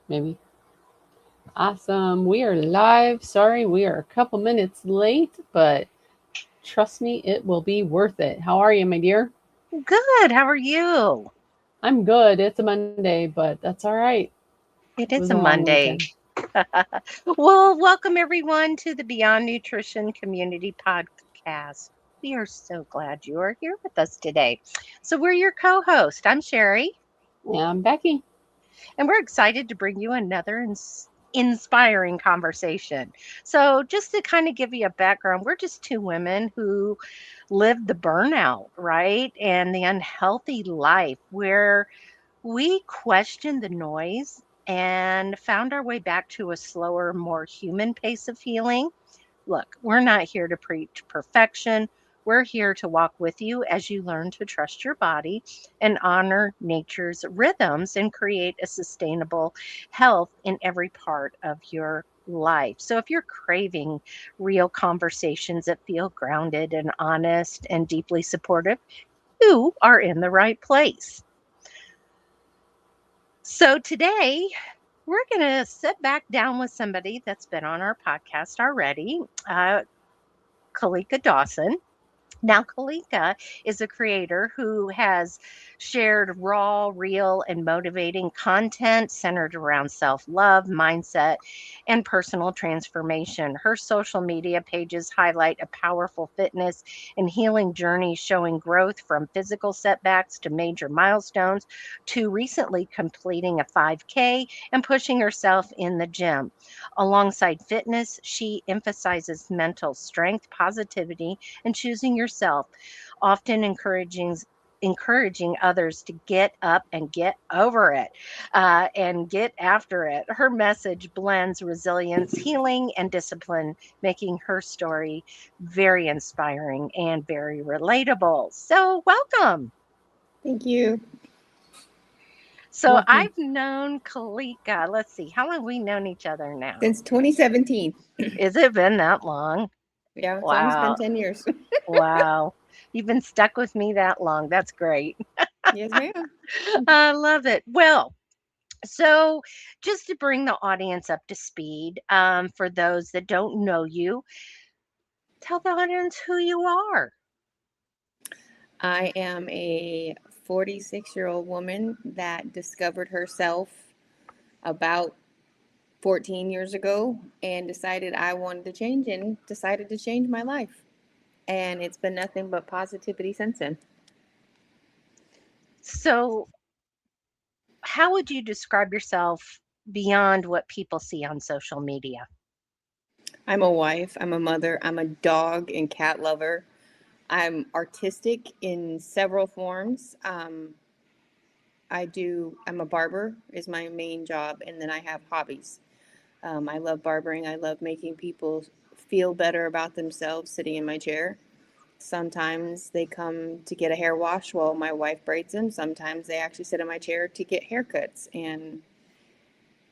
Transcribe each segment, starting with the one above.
Maybe. Awesome. We are live. Sorry, we are a couple minutes late, but trust me, it will be worth it. How are you, my dear? Good. How are you? I'm good. It's a Monday, but that's all right. It It was is a a long Monday. weekend. Well, welcome everyone to the Beyond Nutrition Community Podcast. We are so glad you are here with us today. So, we're your co host. I'm Sherry, Yeah, I'm Becky. and we're excited to bring you another inspiring conversation. So, just to kind of give you a background, we're just two women who lived the burnout, right? And the unhealthy life where we questioned the noise and found our way back to a slower, more human pace of healing. Look, we're not here to preach perfection. We're here to walk with you as you learn to trust your body and honor nature's rhythms and create a sustainable health in every part of your life. So, if you're craving real conversations that feel grounded and honest and deeply supportive, you are in the right place. So, today we're going to sit back down with somebody that's been on our podcast already, uh, Kalika Dawson. Now, Kalika is a creator who has shared raw, real, and motivating content centered around self love, mindset, and personal transformation. Her social media pages highlight a powerful fitness and healing journey showing growth from physical setbacks to major milestones to recently completing a 5K and pushing herself in the gym. Alongside fitness, she emphasizes mental strength, positivity, and choosing yourself, often encouraging others to get up and get over it and get after it. Her message blends resilience, healing, and discipline, making her story very inspiring and very relatable. So, welcome. Thank you. So, Welcome. I've known Kalika. Let's see, how long have we known each other now? Since 2017. Has it been that long? Yeah, it's almost been Wow. 10 years. Wow. You've been stuck with me that long. That's great. Yes, ma'am. I love it. Well, so just to bring the audience up to speed, for those that don't know you, tell the audience who you are. I am a 46-year-old woman that discovered herself about 14 years ago and decided I wanted to change and decided to change my life. And it's been nothing but positivity since then. So, how would you describe yourself beyond what people see on social media? I'm a wife, I'm a mother, I'm a dog and cat lover. I'm artistic in several forms. I'm a barber, is my main job, and then I have hobbies. I love barbering. I love making people feel better about themselves sitting in my chair. Sometimes they come to get a hair wash while my wife braids them. Sometimes they actually sit in my chair to get haircuts. And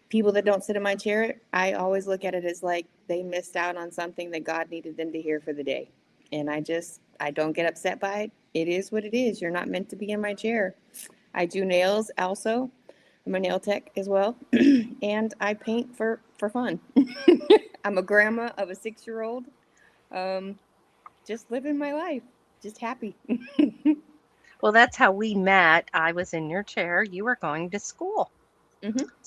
people that don't sit in my chair, I always look at it as like they missed out on something that God needed them to hear for the day. And I don't get upset by it. It is what it is. You're not meant to be in my chair. I do nails also. I'm a nail tech as well. And I paint for fun. I'm a grandma of a 6-year old. Um, just living my life, just happy. Well, that's how we met. I was in your chair. You were going to school.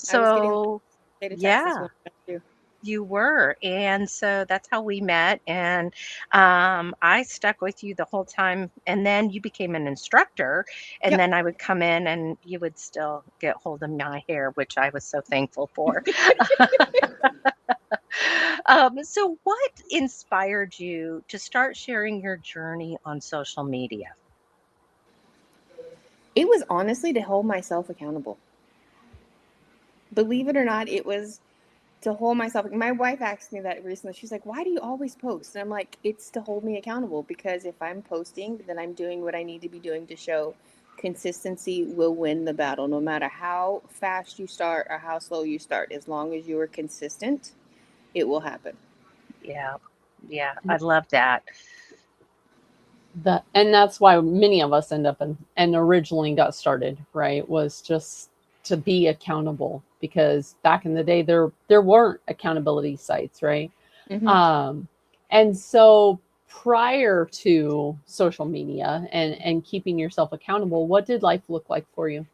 I was getting So, state of Texas yeah. when I met you. You were, and so that's how we met, and, I stuck with you the whole time, and then you became an instructor, and Yep. then I would come in and you would still get hold of my hair, which I was so thankful for. So what inspired you to start sharing your journey on social media? It was honestly to hold myself accountable. Believe it or not, it was to hold myself. My wife asked me that recently. She's like, "Why do you always post?" And I'm like, "It's to hold me accountable because if I'm posting, then I'm doing what I need to be doing to show consistency will win the battle no matter how fast you start or how slow you start. As long as you are consistent, it will happen." Yeah, yeah, I love that. And that's why many of us end up and originally got started, right? Was just to be accountable, because back in the day there weren't accountability sites, right? Mm-hmm. And so prior to social media and keeping yourself accountable, what did life look like for you?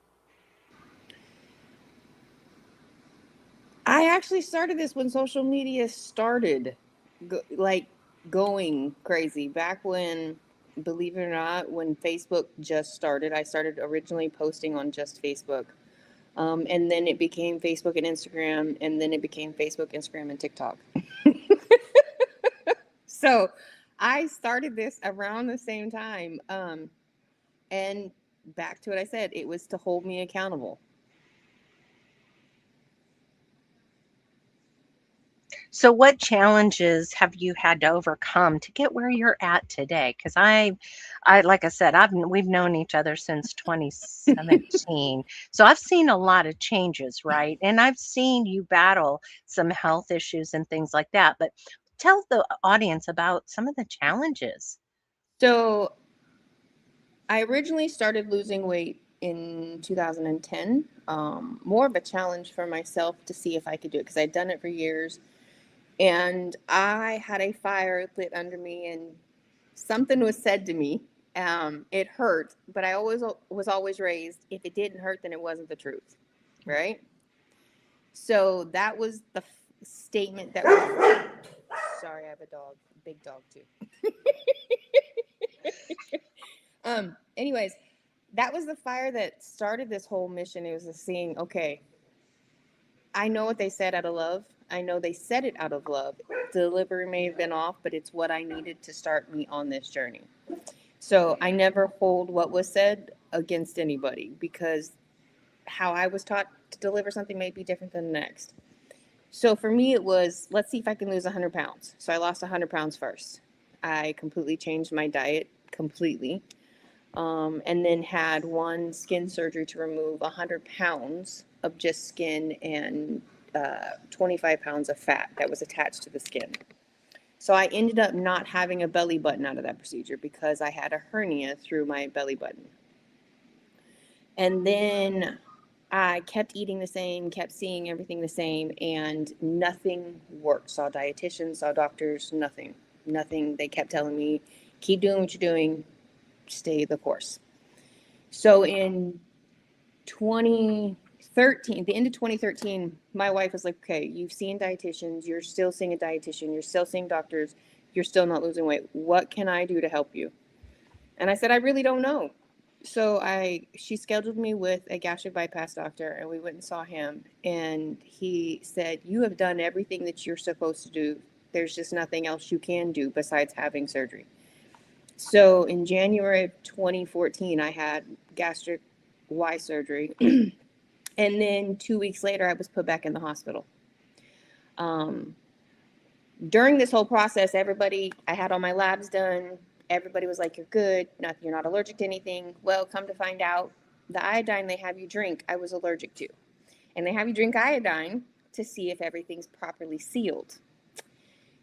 I actually started this when social media started going crazy. Back when, believe it or not, when Facebook just started, I started originally posting on just Facebook. And then it became Facebook and Instagram, and then it became Facebook, Instagram, and TikTok. So I started this around the same time. And back to what I said, it was to hold me accountable. So what challenges have you had to overcome to get where you're at today? Because I like I said, we've known each other since 2017. So I've seen a lot of changes, right? And I've seen you battle some health issues and things like that. But tell the audience about some of the challenges. So I originally started losing weight in 2010. More of a challenge for myself to see if I could do it, because I'd done it for years. And I had a fire lit under me, and something was said to me. It hurt, but I was always raised, if it didn't hurt, then it wasn't the truth, right? So that was the statement that was. Sorry, I have a dog, big dog too. Anyways, that was the fire that started this whole mission. It was the seeing, okay, I know what they said out of love. I know they said it out of love. The delivery may have been off, but it's what I needed to start me on this journey. So I never hold what was said against anybody, because how I was taught to deliver something may be different than the next. So for me, it was, let's see if I can lose 100 pounds. So I lost 100 pounds first. I completely changed my diet completely. And then had one skin surgery to remove 100 pounds of just skin and 25 pounds of fat that was attached to the skin. So I ended up not having a belly button out of that procedure, because I had a hernia through my belly button. And then I kept eating the same, kept seeing everything the same, and nothing worked. Saw dietitians, saw doctors, nothing. They kept telling me, keep doing what you're doing, stay the course. So in 2013, the end of 2013, my wife was like, okay, you've seen dietitians, you're still seeing a dietitian, you're still seeing doctors, you're still not losing weight. What can I do to help you? And I said, I really don't know. So she scheduled me with a gastric bypass doctor, and we went and saw him. And he said, you have done everything that you're supposed to do. There's just nothing else you can do besides having surgery. So in January of 2014, I had gastric Y surgery. And then 2 weeks later, I was put back in the hospital. During this whole process, I had all my labs done. Everybody was like, you're good. You're not allergic to anything. Well, come to find out, the iodine they have you drink, I was allergic to. And they have you drink iodine to see if everything's properly sealed.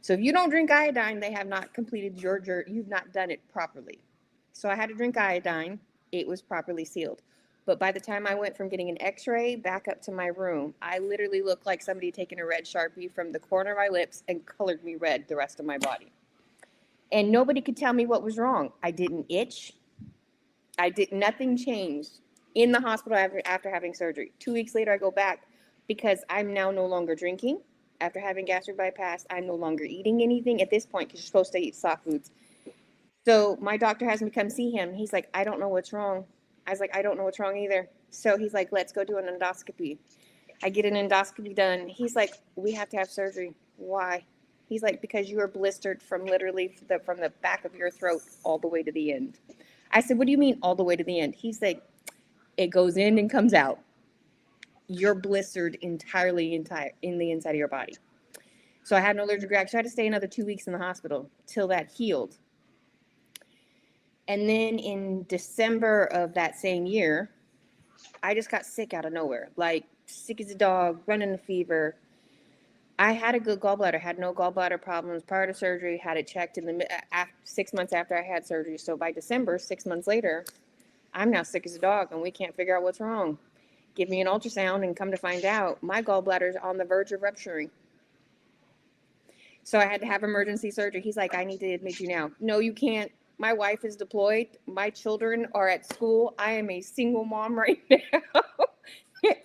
So if you don't drink iodine, they have not completed you've not done it properly. So I had to drink iodine. It was properly sealed. But by the time I went from getting an x-ray back up to my room, I literally looked like somebody had taken a red Sharpie from the corner of my lips and colored me red the rest of my body. And nobody could tell me what was wrong. I didn't itch. Nothing changed in the hospital after having surgery. 2 weeks later, I go back, because I'm now no longer drinking. After having gastric bypass, I'm no longer eating anything at this point, because you're supposed to eat soft foods. So my doctor has me come see him. He's like, I don't know what's wrong. I was like, I don't know what's wrong either. So he's like, let's go do an endoscopy. I get an endoscopy done. He's like, we have to have surgery. Why? He's like, because you are blistered from literally from the back of your throat all the way to the end. I said, what do you mean all the way to the end? He's like, it goes in and comes out. You're blistered entirely in the inside of your body. So I had an allergic reaction. I had to stay another 2 weeks in the hospital till that healed. And then in December of that same year, I just got sick out of nowhere, like sick as a dog, running a fever. I had a good gallbladder, had no gallbladder problems prior to surgery, had it checked 6 months after I had surgery. So by December, 6 months later, I'm now sick as a dog, and we can't figure out what's wrong. give me an ultrasound, and come to find out my gallbladder is on the verge of rupturing. So I had to have emergency surgery. He's like, I need to admit you now. No, you can't. My wife is deployed. My children are at school. I am a single mom right now.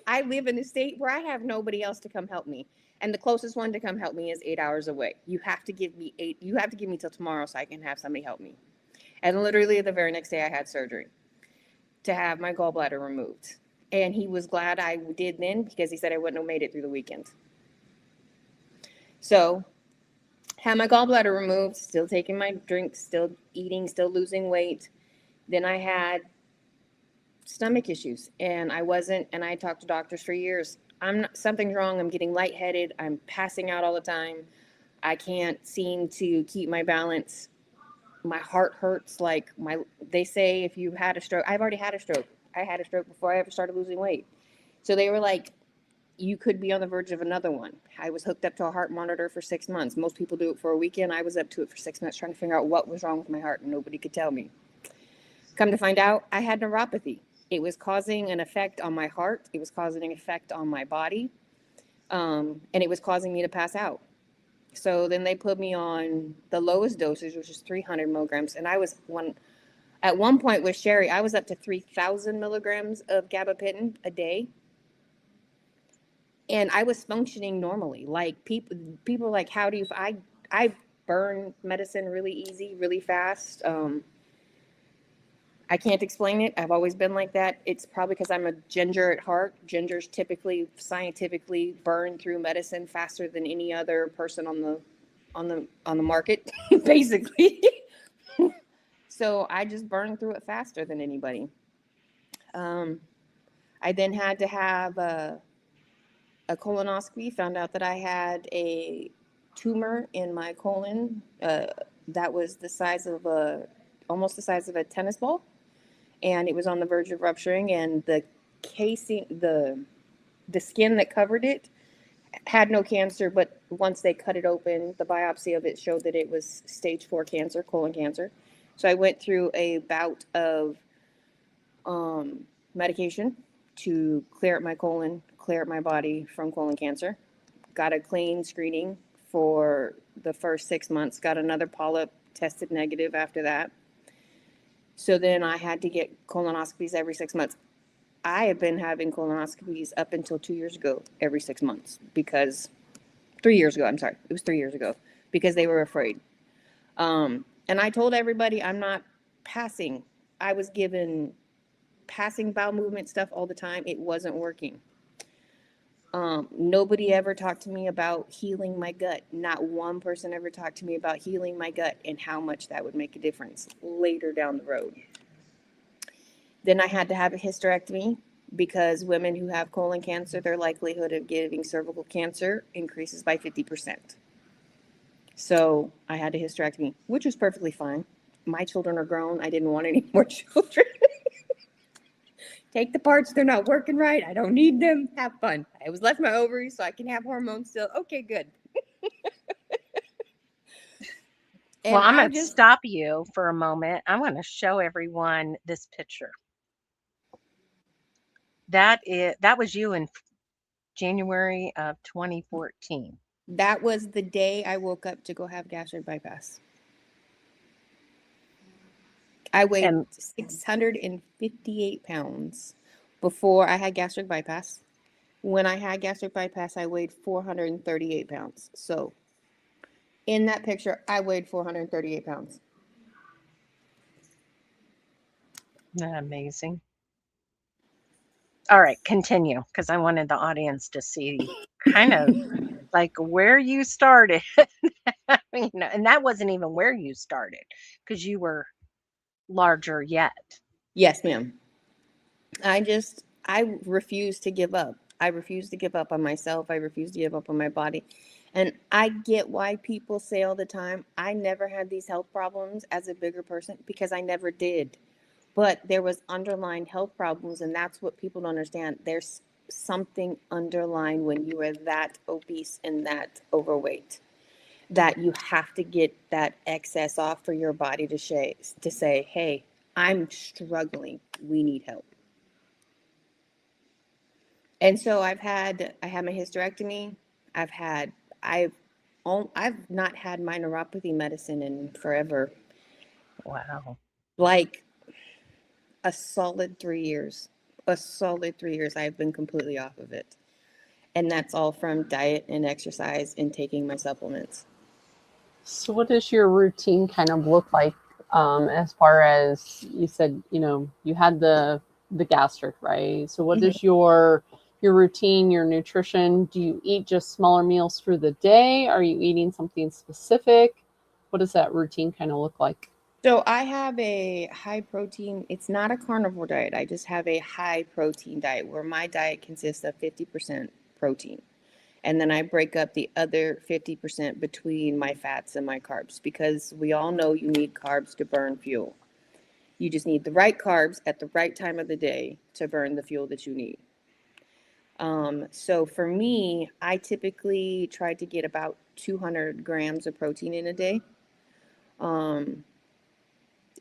I live in a state where I have nobody else to come help me. And the closest one to come help me is 8 hours away. You have to give me till tomorrow so I can have somebody help me. And literally the very next day I had surgery to have my gallbladder removed. And he was glad I did then, because he said I wouldn't have made it through the weekend. So had my gallbladder removed, still taking my drinks, still eating, still losing weight. Then I had stomach issues, and I talked to doctors for years. Something's wrong. I'm getting lightheaded. I'm passing out all the time. I can't seem to keep my balance. My heart hurts. They say if you had a stroke, I've already had a stroke. I had a stroke before I ever started losing weight. So they were like, you could be on the verge of another one. I was hooked up to a heart monitor for 6 months. Most people do it for a weekend. I was up to it for 6 months trying to figure out what was wrong with my heart, and nobody could tell me. Come to find out, I had neuropathy. It was causing an effect on my heart. It was causing an effect on my body. And it was causing me to pass out. So then they put me on the lowest dosage, which is 300 milligrams. And at one point with Sherri, I was up to 3,000 milligrams of gabapentin a day. And I was functioning normally. Like people are like, how do you, I burn medicine really easy, really fast. I can't explain it. I've always been like that. It's probably because I'm a ginger at heart. Gingers typically, scientifically, burn through medicine faster than any other person on the market, basically. So I just burn through it faster than anybody. I then had to have a colonoscopy. Found out that I had a tumor in my colon that was the size of almost the size of a tennis ball. And it was on the verge of rupturing, and the casing, the skin that covered it had no cancer, but once they cut it open, the biopsy of it showed that it was stage 4 cancer, colon cancer. So I went through a bout of medication to clear up my colon, clear up my body from colon cancer. Got a clean screening for the first 6 months, got another polyp, tested negative after that. So then I had to get colonoscopies every 6 months. I have been having colonoscopies up until 2 years ago, every 6 months, because 3 years ago, I'm sorry, it was 3 years ago, because they were afraid. And I told everybody I'm not passing. I was given passing bowel movement stuff all the time. It wasn't working. Nobody ever talked to me about healing my gut. Not one person ever talked to me about healing my gut and how much that would make a difference later down the road. Then I had to have a hysterectomy because women who have colon cancer, their likelihood of getting cervical cancer increases by 50%. So I had a hysterectomy, which was perfectly fine. My children are grown. I didn't want any more children. Take the parts, they're not working right. I don't need them. Have fun. I was left my ovaries so I can have hormones still. Okay, good. Well, I'm going to stop you for a moment. I'm going to show everyone this picture. That was you in January of 2014. That was the day I woke up to go have gastric bypass. I weighed 658 pounds before I had gastric bypass. When I had gastric bypass, I weighed 438 pounds. So in that picture, I weighed 438 pounds. Isn't that amazing? All right, continue, because I wanted the audience to see kind of like where you started. And that wasn't even where you started, because you were larger yet. Yes, ma'am. I refuse to give up. I refuse to give up on myself. I refuse to give up on my body. And I get why people say all the time, I never had these health problems as a bigger person, because I never did. But there was underlying health problems, and that's what people don't understand. There's something underlying when you are that obese and that overweight, that you have to get that excess off for your body to say, hey, I'm struggling. We need help. And so I had my hysterectomy. I've had, I've, I've not had my neuropathy medicine in forever, Wow. like a solid 3 years. A solid 3 years, I've been completely off of it. And that's all from diet and exercise and taking my supplements. So, what does your routine kind of look like, as far as you said? You had the gastric, right? So, what Mhm. is your routine, your nutrition? Do you eat just smaller meals through the day? Are you eating something specific? What does that routine kind of look like? So I have a high protein, it's not a carnivore diet. I just have a high protein diet where my diet consists of 50% protein. And then I break up the other 50% between my fats and my carbs because we all know you need carbs to burn fuel. You just need the right carbs at the right time of the day to burn the fuel that you need. So for me, I typically try to get about 200 grams of protein in a day. Um,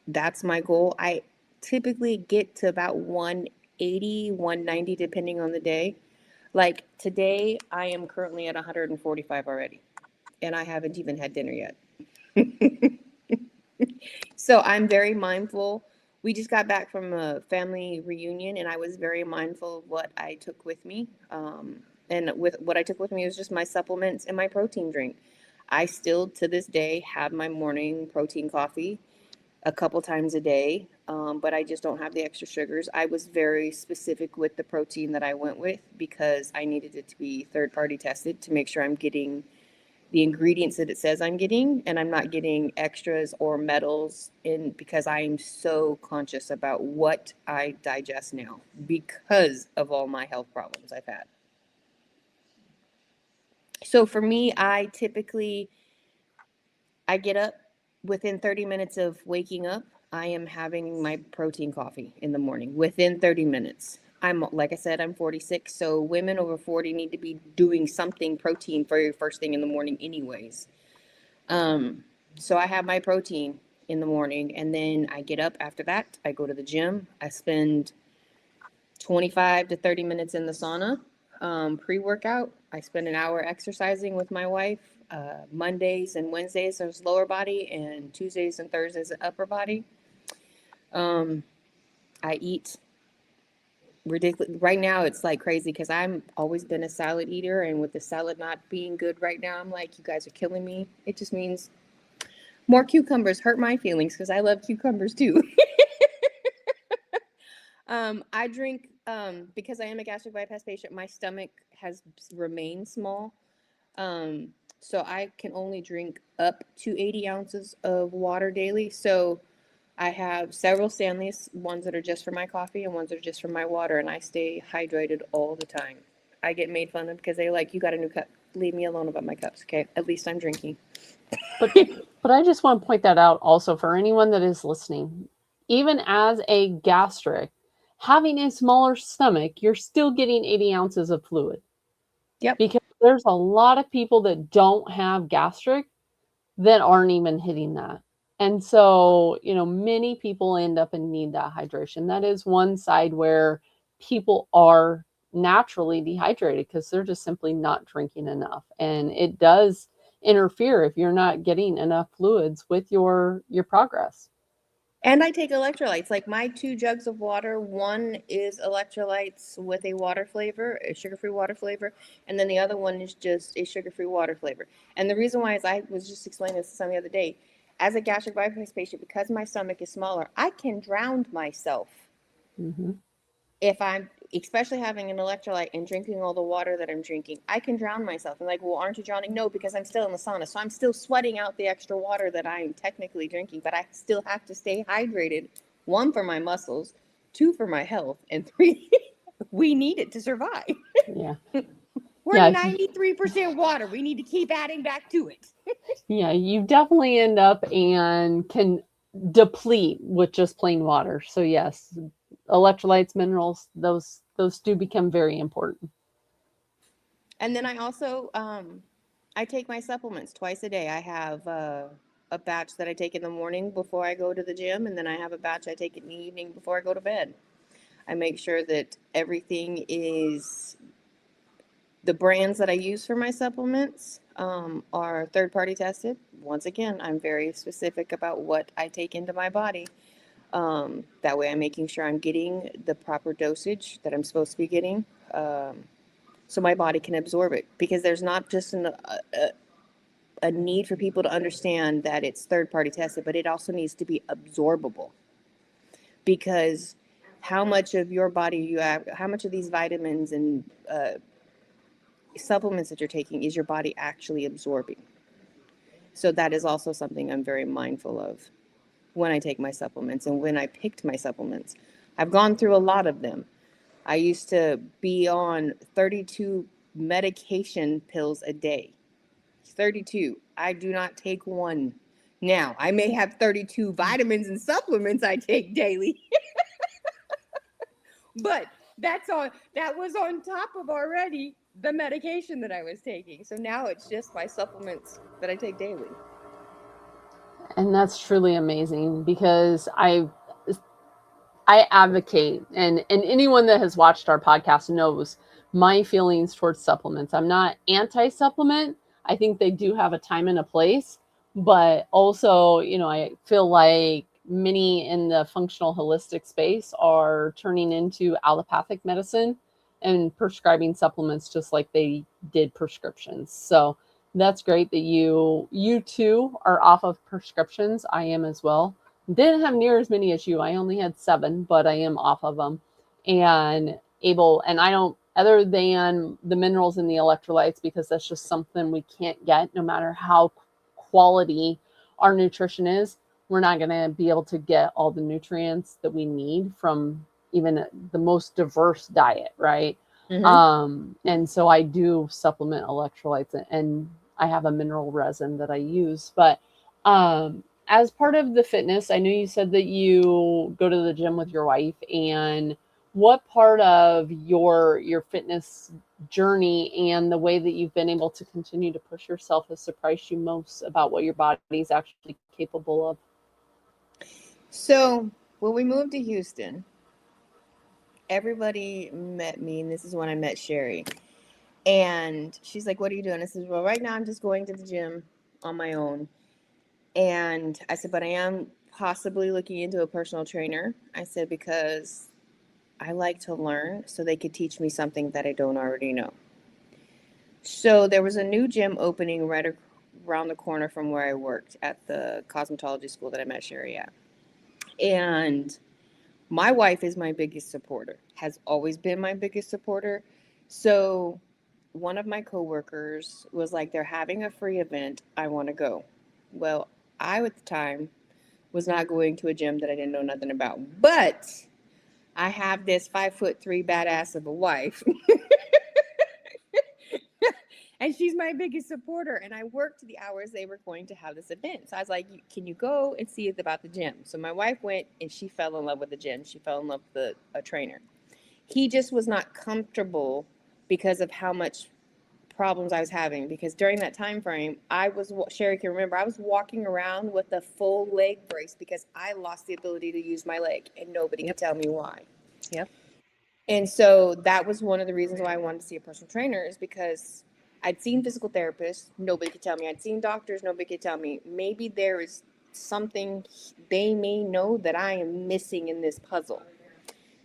that's my goal. I typically get to about 180, 190, depending on the day. Like today, I am currently at 145 already, and I haven't even had dinner yet. So I'm very mindful. We just got back from a family reunion, and I was very mindful of what I took with me. And with what I took with me was just my supplements and my protein drink. I still, to this day, have my morning protein coffee a couple times a day, but I just don't have the extra sugars. I was very specific with the protein that I went with because I needed it to be third party tested to make sure I'm getting the ingredients that it says I'm getting and I'm not getting extras or metals in because I'm so conscious about what I digest now because of all my health problems I've had. So for me, I get up within 30 minutes of waking up. I am having my protein coffee in the morning within 30 minutes. Like I said, I'm 46. So women over 40 need to be doing something protein for your first thing in the morning, anyways. Um, so I have my protein in the morning and then I get up after that. I go to the gym. I spend 25 to 30 minutes in the sauna, pre workout. I spend an hour exercising with my wife. Mondays and Wednesdays there's lower body, and Tuesdays and Thursdays upper body. Um, I eat ridiculous. Right now it's like crazy because I'm always been a salad eater, and with the salad not being good right now, I'm like, you guys are killing me. It just means more cucumbers hurt my feelings because I love cucumbers too. I drink because I am a gastric bypass patient. My stomach has remained small, um, so I can only drink up to 80 ounces of water daily. So I have several Stanleys, ones that are just for my coffee and ones that are just for my water, and I stay hydrated all the time. I get made fun of because they're like, "You got a new cup? Leave me alone about my cups, okay? At least I'm drinking." But but I just want to point that out also for anyone that is listening. Even as a gastric, having a smaller stomach, you're still getting 80 ounces of fluid Yep. because there's a lot of people that don't have gastric that aren't even hitting that. And so, many people end up and need that hydration. That is one side where people are naturally dehydrated because they're just simply not drinking enough. And it does interfere if you're not getting enough fluids with your progress. And I take electrolytes. Like my 2 jugs of water, one is electrolytes with a water flavor, a sugar-free water flavor, and then the other one is just a sugar-free water flavor. And the reason why is I was just explaining this to someone the other day. As a gastric bypass patient, because my stomach is smaller, I can drown myself Hmm. if I'm, especially having an electrolyte and drinking all the water that I'm drinking. I can drown myself. And like, well, aren't you drowning? No, because I'm still in the sauna. So I'm still sweating out the extra water that I'm technically drinking, but I still have to stay hydrated. One, for my muscles, two, for my health, and three, we need it to survive. Yeah. We're Yeah. 93% water. We need to keep adding back to it. Yeah. You definitely end up and can deplete with just plain water. So yes, electrolytes, minerals, those do become very important. And then I also, I take my supplements twice a day. I have a batch that I take in the morning before I go to the gym, and then I have a batch I take in the evening before I go to bed. I make sure that everything is The brands that I use for my supplements are third-party tested. Once again, I'm very specific about what I take into my body. That way I'm making sure I'm getting the proper dosage that I'm supposed to be getting, so my body can absorb it. Because there's not just a need for people to understand that it's third-party tested, but it also needs to be absorbable. Because how much of your body you have, how much of these vitamins and supplements that you're taking is your body actually absorbing? So that is also something I'm very mindful of when I take my supplements and when I picked my supplements. I've gone through a lot of them. I used to be on 32 medication pills a day. 32. I do not take one. Now, I may have 32 vitamins and supplements I take daily. But that was on top of already the medication that I was taking. So now it's just my supplements that I take daily. And that's truly amazing, because I advocate, and anyone that has watched our podcast knows my feelings towards supplements. I'm not anti-supplement. I think they do have a time and a place, but also, I feel like many in the functional holistic space are turning into allopathic medicine and prescribing supplements just like they did prescriptions. So that's great that you too are off of prescriptions. I am as well. Didn't have near as many as you. I only had 7, but I am off of them and I don't, other than the minerals and the electrolytes, because that's just something we can't get no matter how quality our nutrition is. We're not going to be able to get all the nutrients that we need from even the most diverse diet, right? And so I do supplement electrolytes, and I have a mineral resin that I use. But as part of the fitness, I know you said that you go to the gym with your wife, and what part of your fitness journey and the way that you've been able to continue to push yourself has surprised you most about what your body is actually capable of? So when we moved to Houston, everybody met me, and this is when I met Sherri. And she's like, "What are you doing?" I said, "Well, right now I'm just going to the gym on my own." And I said, "But I am possibly looking into a personal trainer." I said, "Because I like to learn, so they could teach me something that I don't already know." So there was a new gym opening right around the corner from where I worked at the cosmetology school that I met Sherri at. And my wife is my biggest supporter, has always been my biggest supporter. So one of my coworkers was like, "They're having a free event. I want to go." Well, I at the time was not going to a gym that I didn't know nothing about. But I have this 5'3" badass of a wife. And she's my biggest supporter. And I worked the hours they were going to have this event. So I was like, "Can you go and see about the gym?" So my wife went, and she fell in love with the gym. She fell in love with a trainer. He just was not comfortable because of how much problems I was having. Because during that time frame, Sherri can remember, I was walking around with a full leg brace because I lost the ability to use my leg, and nobody could tell me why. Yep. And so that was one of the reasons why I wanted to see a personal trainer, is because I'd seen physical therapists. Nobody could tell me. I'd seen doctors. Nobody could tell me. Maybe there is something they may know that I am missing in this puzzle.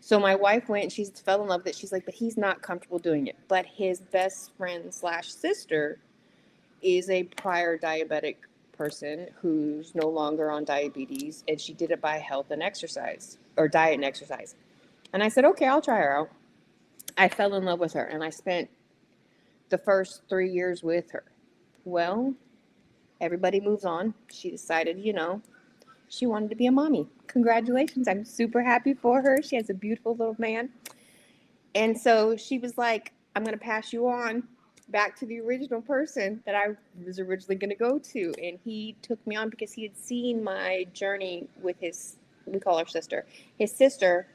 So my wife went, and she fell in love with it. She's like, "But he's not comfortable doing it." But his best friend / sister is a prior diabetic person who's no longer on diabetes, and she did it by health and exercise, or diet and exercise. And I said, "Okay, I'll try her out." I fell in love with her, and I spent the first 3 years with her. Well, everybody moves on. She decided, she wanted to be a mommy. Congratulations. I'm super happy for her. She has a beautiful little man. And so she was like, "I'm going to pass you on back to the original person that I was originally going to go to." And he took me on because he had seen my journey with we call her sister, his sister,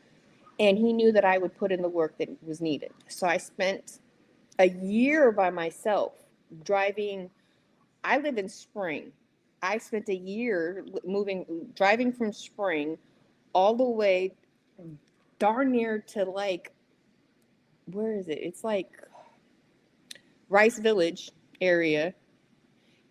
and he knew that I would put in the work that was needed. So I spent a year by myself driving. I live in Spring. I spent a year driving from Spring all the way darn near to, like, where is it? It's like Rice Village area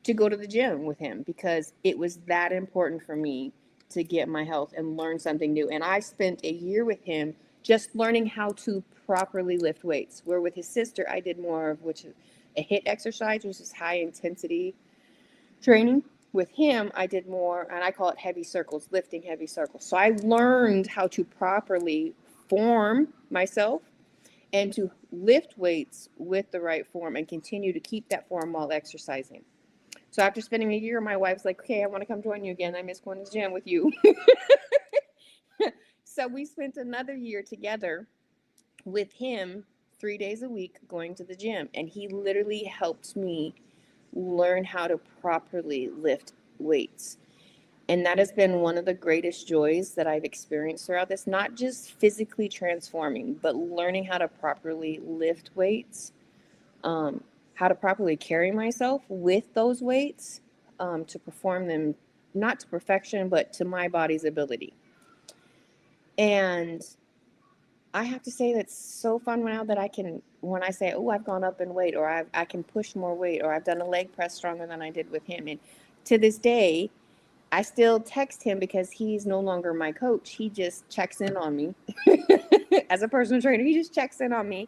to go to the gym with him because it was that important for me to get my health and learn something new. And I spent a year with him just learning how to properly lift weights. Where with his sister, I did more of which is a HIIT exercise, which is high intensity training. With him, I did more, and I call it heavy circles, lifting heavy circles. So I learned how to properly form myself and to lift weights with the right form and continue to keep that form while exercising. So after spending a year, my wife's like, okay, I want to come join you again. I miss going to the gym with you. So we spent another year together with him 3 days a week going to the gym. And he literally helped me learn how to properly lift weights. And that has been one of the greatest joys that I've experienced throughout this, not just physically transforming, but learning how to properly lift weights, how to properly carry myself with those weights, to perform them, not to perfection, but to my body's ability. And I have to say that's so fun now that I can, when I say, oh, I've gone up in weight, or I can push more weight, or I've done a leg press stronger than I did with him. And to this day, I still text him because he's no longer my coach. He just checks in on me as a personal trainer. He just checks in on me.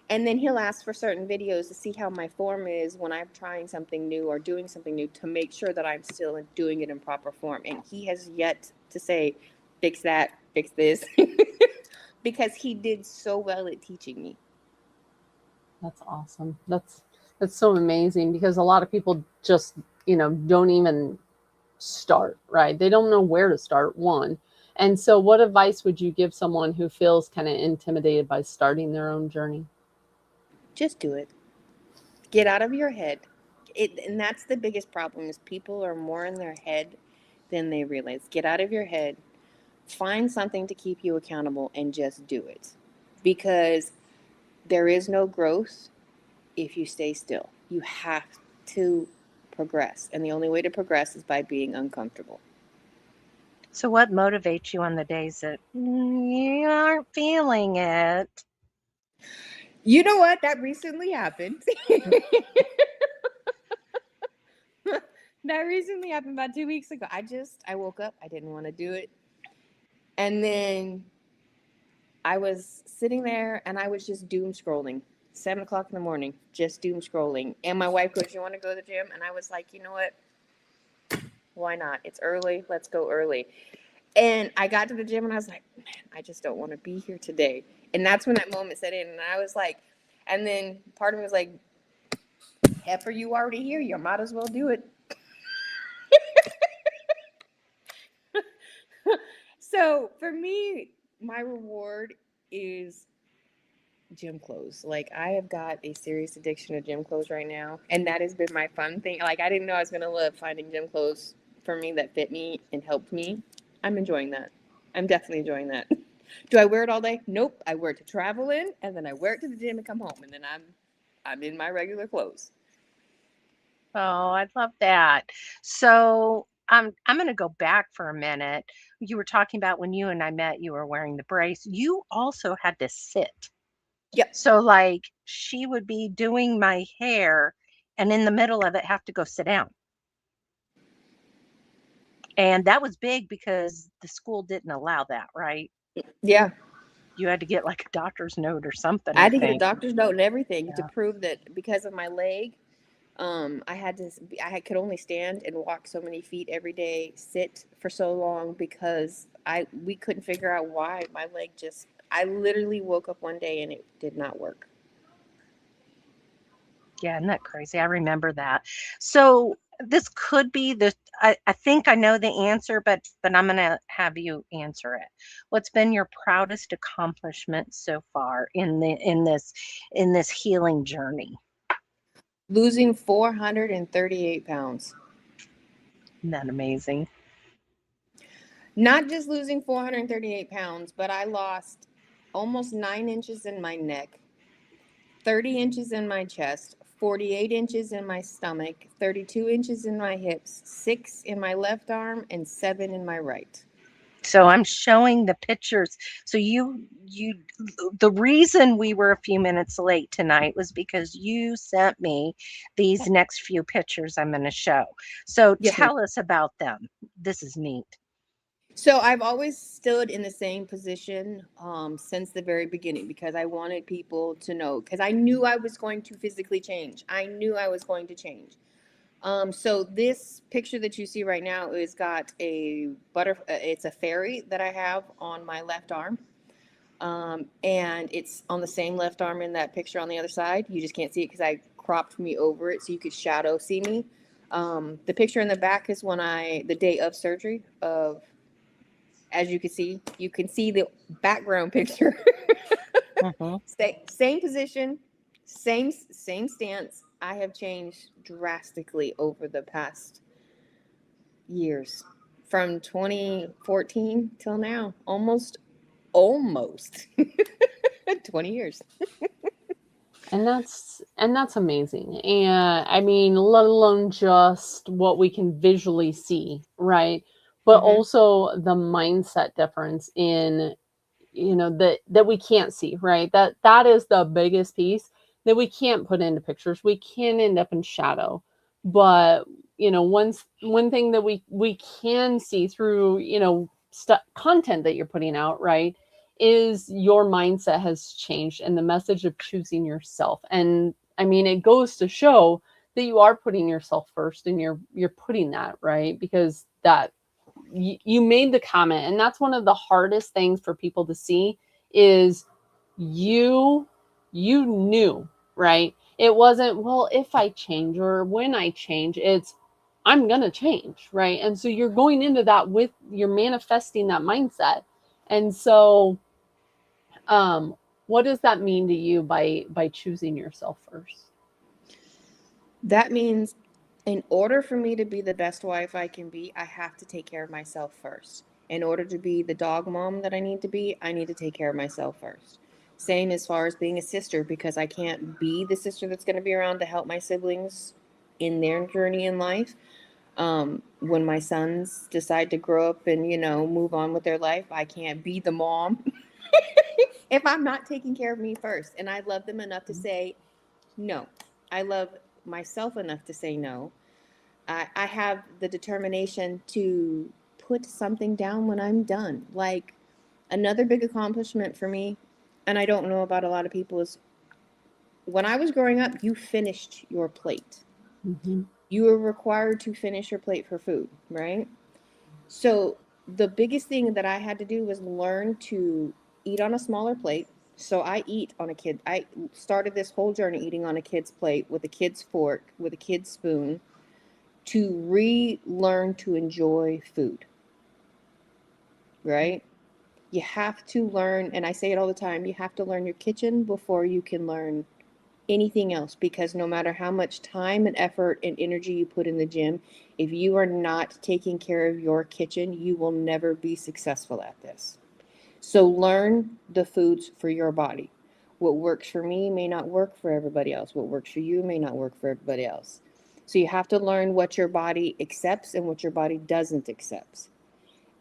And then he'll ask for certain videos to see how my form is when I'm trying something new or doing something new to make sure that I'm still doing it in proper form. And he has yet to say, fix that, fix this, because he did so well at teaching me. That's awesome. That's so amazing because a lot of people just, don't even start, right? They don't know where to start, one. And so what advice would you give someone who feels kind of intimidated by starting their own journey? Just do it. Get out of your head. And that's the biggest problem is people are more in their head than they realize. Get out of your head. Find something to keep you accountable and just do it. Because there is no growth if you stay still. You have to progress. And the only way to progress is by being uncomfortable. So what motivates you on the days that you aren't feeling it? You know what? That recently happened. That recently happened about 2 weeks ago. I woke up. I didn't want to do it. And then I was sitting there and I was just doom scrolling. 7 o'clock in the morning, just doom scrolling. And my wife goes, you want to go to the gym? And I was like, you know what? Why not? It's early. Let's go early. And I got to the gym and I was like, man, I just don't want to be here today. And that's when that moment set in. And I was like, and then part of me was like, heifer, you already here. You might as well do it. So for me, my reward is gym clothes. Like I have got a serious addiction to gym clothes right now. And that has been my fun thing. Like I didn't know I was going to love finding gym clothes for me that fit me and helped me. I'm enjoying that. I'm definitely enjoying that. Do I wear it all day? Nope. I wear it to travel in, and then I wear it to the gym and come home, and then I'm in my regular clothes. Oh, I love that. So I'm going to go back for a minute. You were talking about when you and I met, you were wearing the brace. You also had to sit. Yep. So like she would be doing my hair and in the middle of it have to go sit down. And that was big because the school didn't allow that, right? Yeah. You had to get like a doctor's note or something. I had to get a doctor's note and everything to Yeah. prove that because of my leg, I could only stand and walk so many feet every day, sit for so long because we couldn't figure out why my leg I literally woke up one day and it did not work. Yeah, isn't that crazy? I remember that. So this could be I think I know the answer, but I'm gonna have you answer it. What's been your proudest accomplishment so far in this healing journey? Losing 438 pounds. Isn't that amazing? Not just losing 438 pounds, but I lost almost 9 inches in my neck, 30 inches in my chest, 48 inches in my stomach, 32 inches in my hips, 6 in my left arm, and 7 in my right. So I'm showing the pictures. So the reason we were a few minutes late tonight was because you sent me these next few pictures I'm going to show. So Yes, ma'am. tell us about them. This is neat. So I've always stood in the same position since the very beginning because I wanted people to know, because I knew I was going to physically change. I knew I was going to change. So this picture that you see right now is got it's a fairy that I have on my left arm. And it's on the same left arm in that picture on the other side. You just can't see it because I cropped me over it so you could shadow see me. The picture in the back is the day of surgery of, as you can see the background picture. Mhm. Same position, same stance. I have changed drastically over the past years, from 2014 till now, almost 20 years. And that's amazing. And I mean, let alone just what we can visually see, right? But Mm-hmm. also the mindset difference in, that we can't see, right? That is the biggest piece that we can't put into pictures. We can end up in shadow. But, one thing that we can see through, content that you're putting out, right, is your mindset has changed and the message of choosing yourself. And I mean, it goes to show that you are putting yourself first, and you're putting that, right? Because that you made the comment, and that's one of the hardest things for people to see is you knew, right? It wasn't, well, if I change or when I change, it's I'm gonna change, right? And so you're going into that you're manifesting that mindset. And so what does that mean to you by choosing yourself first? That means in order for me to be the best wife I can be, I have to take care of myself first. In order to be the dog mom that I need to be, I need to take care of myself first. Same as far as being a sister, because I can't be the sister that's going to be around to help my siblings in their journey in life. When my sons decide to grow up and, move on with their life, I can't be the mom if I'm not taking care of me first. And I love them enough to say no. I love myself enough to say no. I have the determination to put something down when I'm done. Like, another big accomplishment for me, and I don't know about a lot of people, is when I was growing up, you finished your plate. Mm-hmm. You were required to finish your plate for food, right? So the biggest thing that I had to do was learn to eat on a smaller plate. So I started this whole journey eating on a kid's plate with a kid's fork, with a kid's spoon, to relearn to enjoy food, right? You have to learn, and I say it all the time, you have to learn your kitchen before you can learn anything else, because no matter how much time and effort and energy you put in the gym, if you are not taking care of your kitchen, you will never be successful at this. So learn the foods for your body. What works for me may not work for everybody else. What works for you may not work for everybody else. So you have to learn what your body accepts and what your body doesn't accept,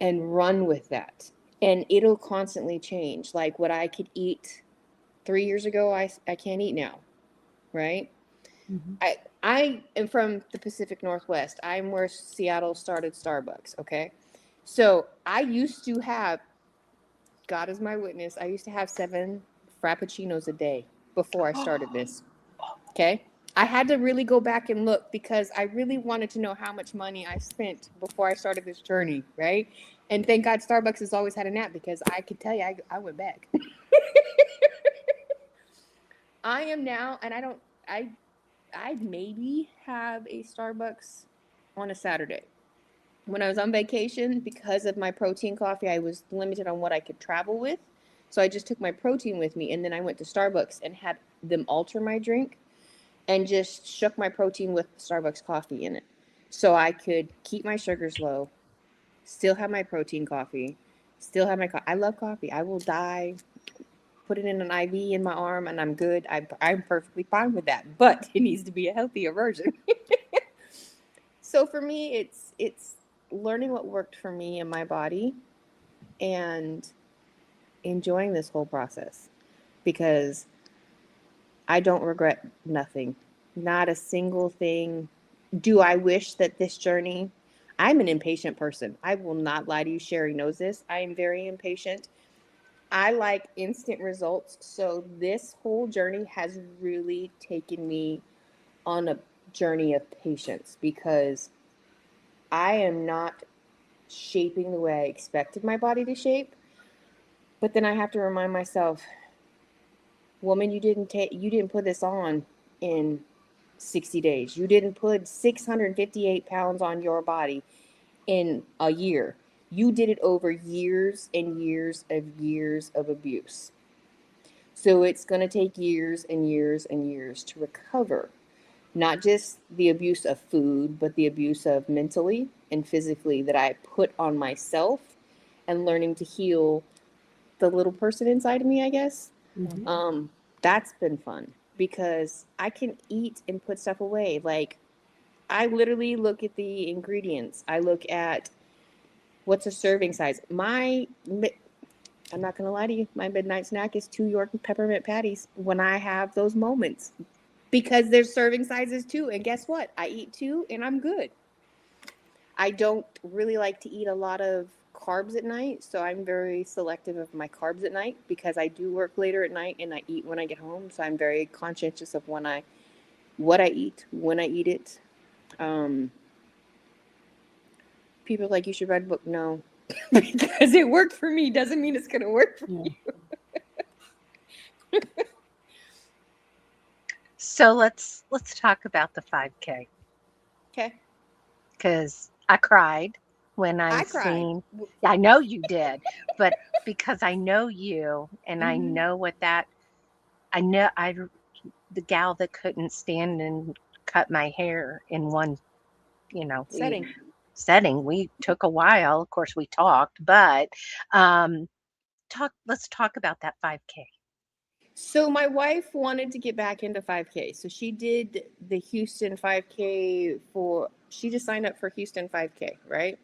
and run with that. And it'll constantly change. Like, what I could eat 3 years ago, I can't eat now, right? Mm-hmm. I am from the Pacific Northwest. I'm where Seattle started Starbucks, okay? So I used to have, God is my witness, I used to have 7 Frappuccinos a day before I started this, okay? I had to really go back and look because I really wanted to know how much money I spent before I started this journey, right? And thank God Starbucks has always had an app, because I could tell you I went back. I am now, and I maybe have a Starbucks on a Saturday. When I was on vacation, because of my protein coffee, I was limited on what I could travel with. So I just took my protein with me, and then I went to Starbucks and had them alter my drink and just shook my protein with Starbucks coffee in it. So I could keep my sugars low, still have my protein coffee, still have my I love coffee. I will die, put it in an IV in my arm, and I'm good. I'm perfectly fine with that. But it needs to be a healthier version. So for me, it's learning what worked for me and my body, and enjoying this whole process, because I don't regret nothing, not a single thing. Do I wish that this journey, I'm an impatient person. I will not lie to you. Sherri knows this. I am very impatient. I like instant results. So this whole journey has really taken me on a journey of patience, because I am not shaping the way I expected my body to shape. But then I have to remind myself, woman, you didn't put this on in 60 days. You didn't put 658 pounds on your body in a year. You did it over years and years of abuse. So it's going to take years and years and years to recover. Not just the abuse of food, but the abuse of mentally and physically that I put on myself, and learning to heal the little person inside of me, I guess. Mhm. That's been fun, because I can eat and put stuff away. Like, I literally look at the ingredients. I look at what's a serving size. I'm not going to lie to you. My midnight snack is 2 York peppermint patties when I have those moments, because there's serving sizes too. And guess what? I eat 2 and I'm good. I don't really like to eat a lot of carbs at night, so I'm very selective of my carbs at night, because I do work later at night and I eat when I get home. So I'm very conscientious of what I eat, when I eat it. People are like, you should write a book. No, because it worked for me doesn't mean it's going to work for you. So let's talk about the 5K, Okay. because I cried when I I cried. seen. I know you did, but because I know you and I Mm-hmm. know what that. I know the gal that couldn't stand and cut my hair in one, you know, Setting. setting. We took a while. Of course, we talked, but um, let's talk about that 5K. So my wife wanted to get back into 5K. So she did the Houston 5K she just signed up for Houston 5K, right?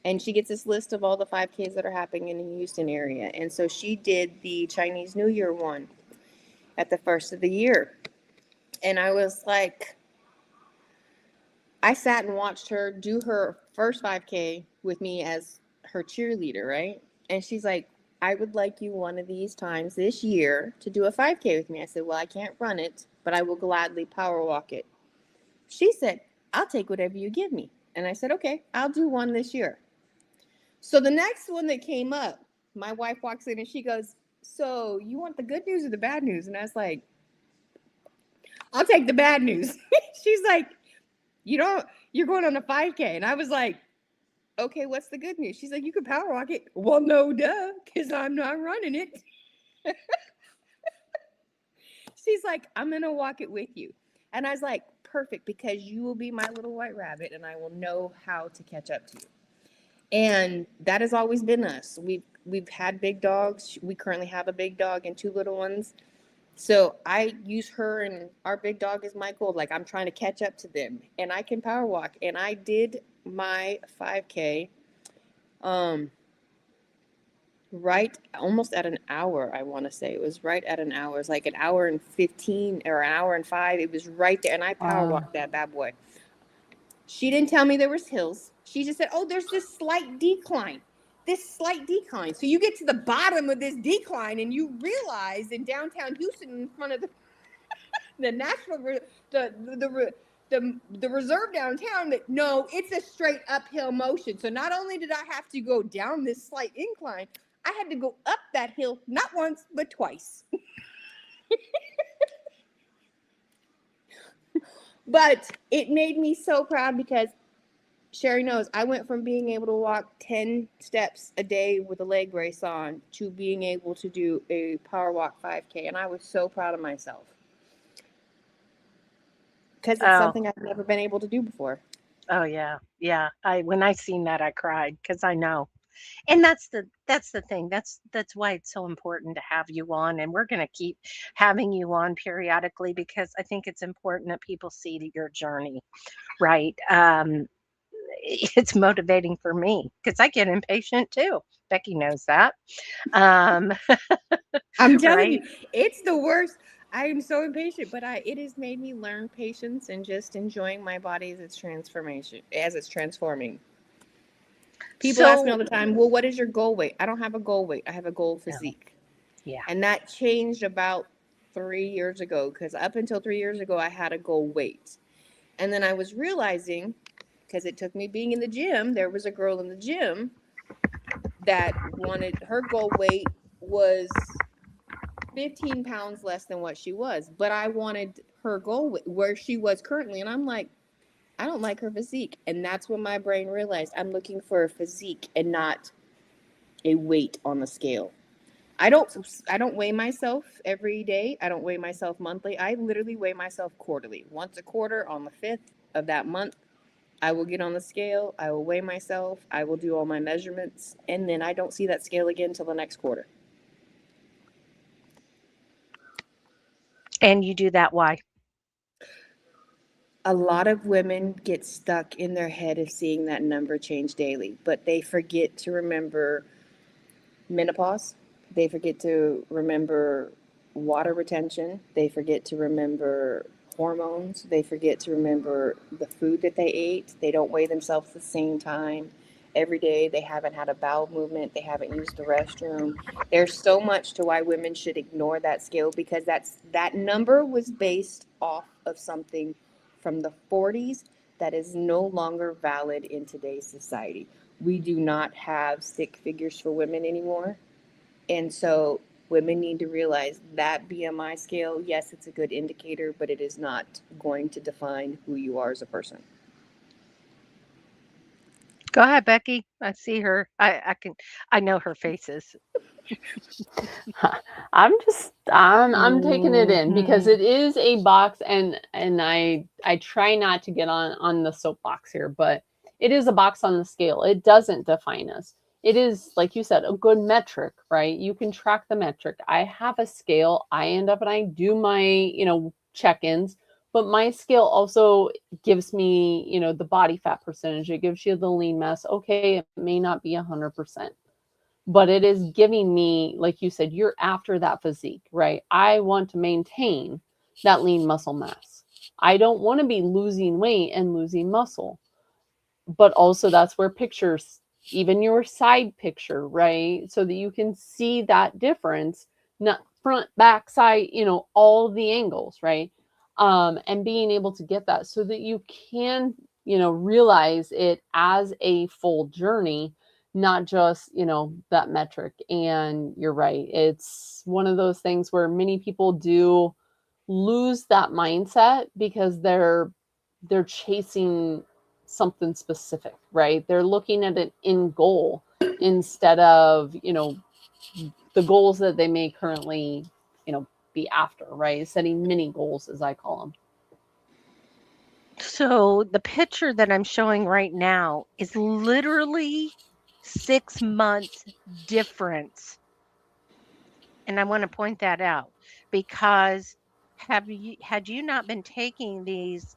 And she gets this list of all the 5Ks that are happening in the Houston area. And so she did the Chinese New Year one at the first of the year. And I was like, I sat and watched her do her first 5K with me as her cheerleader, right? And she's like, I would like you one of these times this year to do a 5K with me. I said, well, I can't run it, but I will gladly power walk it. She said, I'll take whatever you give me. And I said, okay, I'll do one this year. So the next one that came up, my wife walks in and she goes, so you want the good news or the bad news? And I was like, I'll take the bad news. She's like, you're going on a 5K. And I was like, okay, what's the good news? She's like, you could power walk it. Well, no, duh, because I'm not running it. She's like, I'm going to walk it with you. And I was like, perfect, because you will be my little white rabbit and I will know how to catch up to you. And that has always been us. We've had big dogs. We currently have a big dog and 2 little ones. So I use her and our big dog as my goal. Like, I'm trying to catch up to them, and I can power walk. And I did my 5K, right almost at an hour. I want to say it was right at an hour. It was like an hour and 15 or an hour and 5. It was right there, and I power walked that bad boy. She didn't tell me there was hills. She just said, oh, there's this slight decline. So you get to the bottom of this decline and you realize in downtown Houston, in front of the national, the reserve downtown, that no, it's a straight uphill motion. So not only did I have to go down this slight incline, I had to go up that hill, not once, but twice. But it made me so proud, because Sherri knows I went from being able to walk 10 steps a day with a leg brace on to being able to do a power walk 5K. And I was so proud of myself, because it's Oh, something I've never been able to do before. oh yeah, yeah. When I seen that, I cried because I know. And that's the thing. That's why it's so important to have you on, and we're going to keep having you on periodically, because I think it's important that people see your journey, right? It's motivating for me because I get impatient too. Becky knows that. Um, I'm telling right? you, it's the worst. I am so impatient, but it has made me learn patience and just enjoying my body as it's transforming. People ask me all So, the time, well, what is your goal weight? I don't have a goal weight. I have a goal no, physique. yeah. And that changed about 3 years ago, because up until 3 years ago, I had a goal weight. And then I was realizing, because it took me being in the gym, there was a girl in the gym that wanted, her goal weight was 15 pounds less than what she was. But I wanted her goal weight where she was currently. And I'm like, I don't like her physique. And that's when my brain realized I'm looking for a physique and not a weight on the scale. I don't weigh myself every day. I don't weigh myself monthly. I literally weigh myself quarterly. Once a quarter on the 5th of that month, I will get on the scale. I will weigh myself. I will do all my measurements, and then I don't see that scale again until the next quarter. And you do that why? A lot of women get stuck in their head of seeing that number change daily, but they forget to remember menopause. They forget to remember water retention. They forget to remember hormones. They forget to remember the food that they ate. They don't weigh themselves the same time every day. They haven't had a bowel movement. They haven't used the restroom. There's so much to why women should ignore that scale, because that number was based off of something from the 40s that is no longer valid in today's society. We do not have stick figures for women anymore. And so women need to realize that BMI scale, yes, it's a good indicator, but it is not going to define who you are as a person. Go ahead, Becky. I see her. I know her faces. I'm taking it in because Mhm. it is a box, and I try not to get on the soapbox here, but it is a box on the scale. It doesn't define us. It is, like you said, a good metric, right? You can track the metric. I have a scale. I end up and I do my, check-ins, but my scale also gives me, the body fat percentage. It gives you the lean mass. Okay, it may not be 100%, but it is giving me, like you said, you're after that physique, right? I want to maintain that lean muscle mass. I don't want to be losing weight and losing muscle. But also, that's where pictures, even your side picture, right? So that you can see that difference, not front, back, side, all the angles, right? And being able to get that so that you can, realize it as a full journey, not just, that metric. And you're right. It's one of those things where many people do lose that mindset because they're chasing something specific, right? They're looking at an end goal instead of, the goals that they may currently, be after, right? Setting mini goals, as I call them. So the picture that I'm showing right now is literally 6 months difference. And I want to point that out because had you not been taking these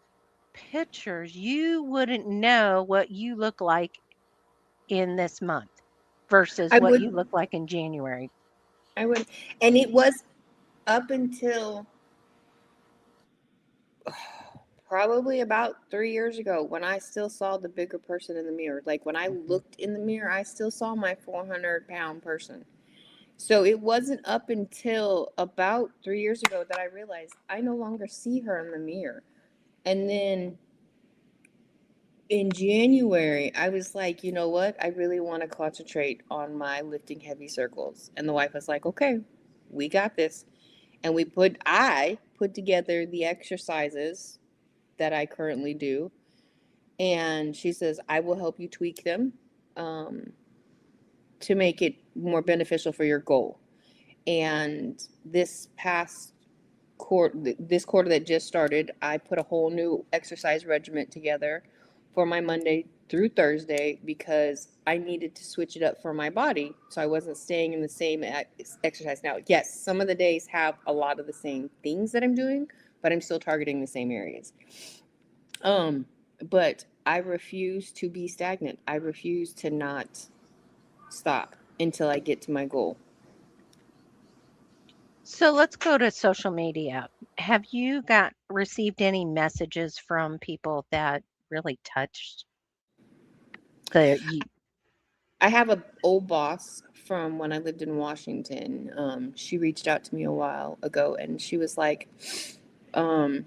pictures, you wouldn't know what you look like in this month versus I what you would, look like in January. I would, and it was up until probably about 3 years ago when I still saw the bigger person in the mirror. Like when I Mhm. looked in the mirror, I still saw my 400-pound person. So it wasn't up until about 3 years ago that I realized I no longer see her in the mirror. And then in January, I was like, you know what? I really want to concentrate on my lifting heavy circles. And the wife was like, okay, we got this. And I put together the exercises that I currently do. And she says, I will help you tweak them um, to make it more beneficial for your goal. And this quarter that just started, I put a whole new exercise regimen together for my Monday through Thursday because I needed to switch it up for my body. So I wasn't staying in the same exercise. Now, yes, some of the days have a lot of the same things that I'm doing, but I'm still targeting the same areas. Um, but I refuse to be stagnant. I refuse to not stop. until I get to my goal. So let's go to social media. Have you received any messages from people that really touched you? I have an old boss from when I lived in Washington. She reached out to me a while ago, and she was like, um,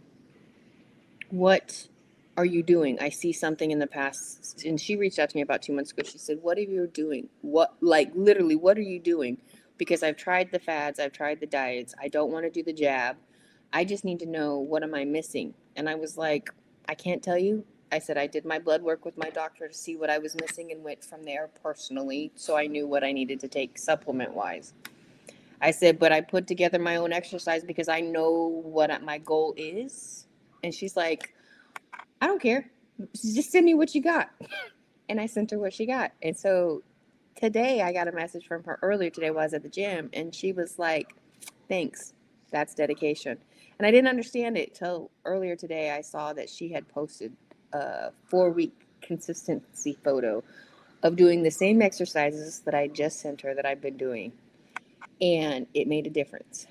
what are you doing? I see something in the past. And she reached out to me about 2 months ago. She said, what are you doing? What, like, literally, what are you doing? Because I've tried the fads, I've tried the diets. I don't want to do the jab. I just need to know, what am I missing? And I was like, I can't tell you. I said, I did my blood work with my doctor to see what I was missing and went from there personally. So I knew what I needed to take supplement wise. I said, but I put together my own exercise because I know what my goal is. And she's like, I don't care. Just send me what you got. And I sent her what she got. And so today I got a message from her earlier today while I was at the gym. And she was like, thanks. That's dedication. And I didn't understand it till earlier today. I saw that she had posted a 4-week consistency photo of doing the same exercises that I just sent her that I've been doing. And it made a difference.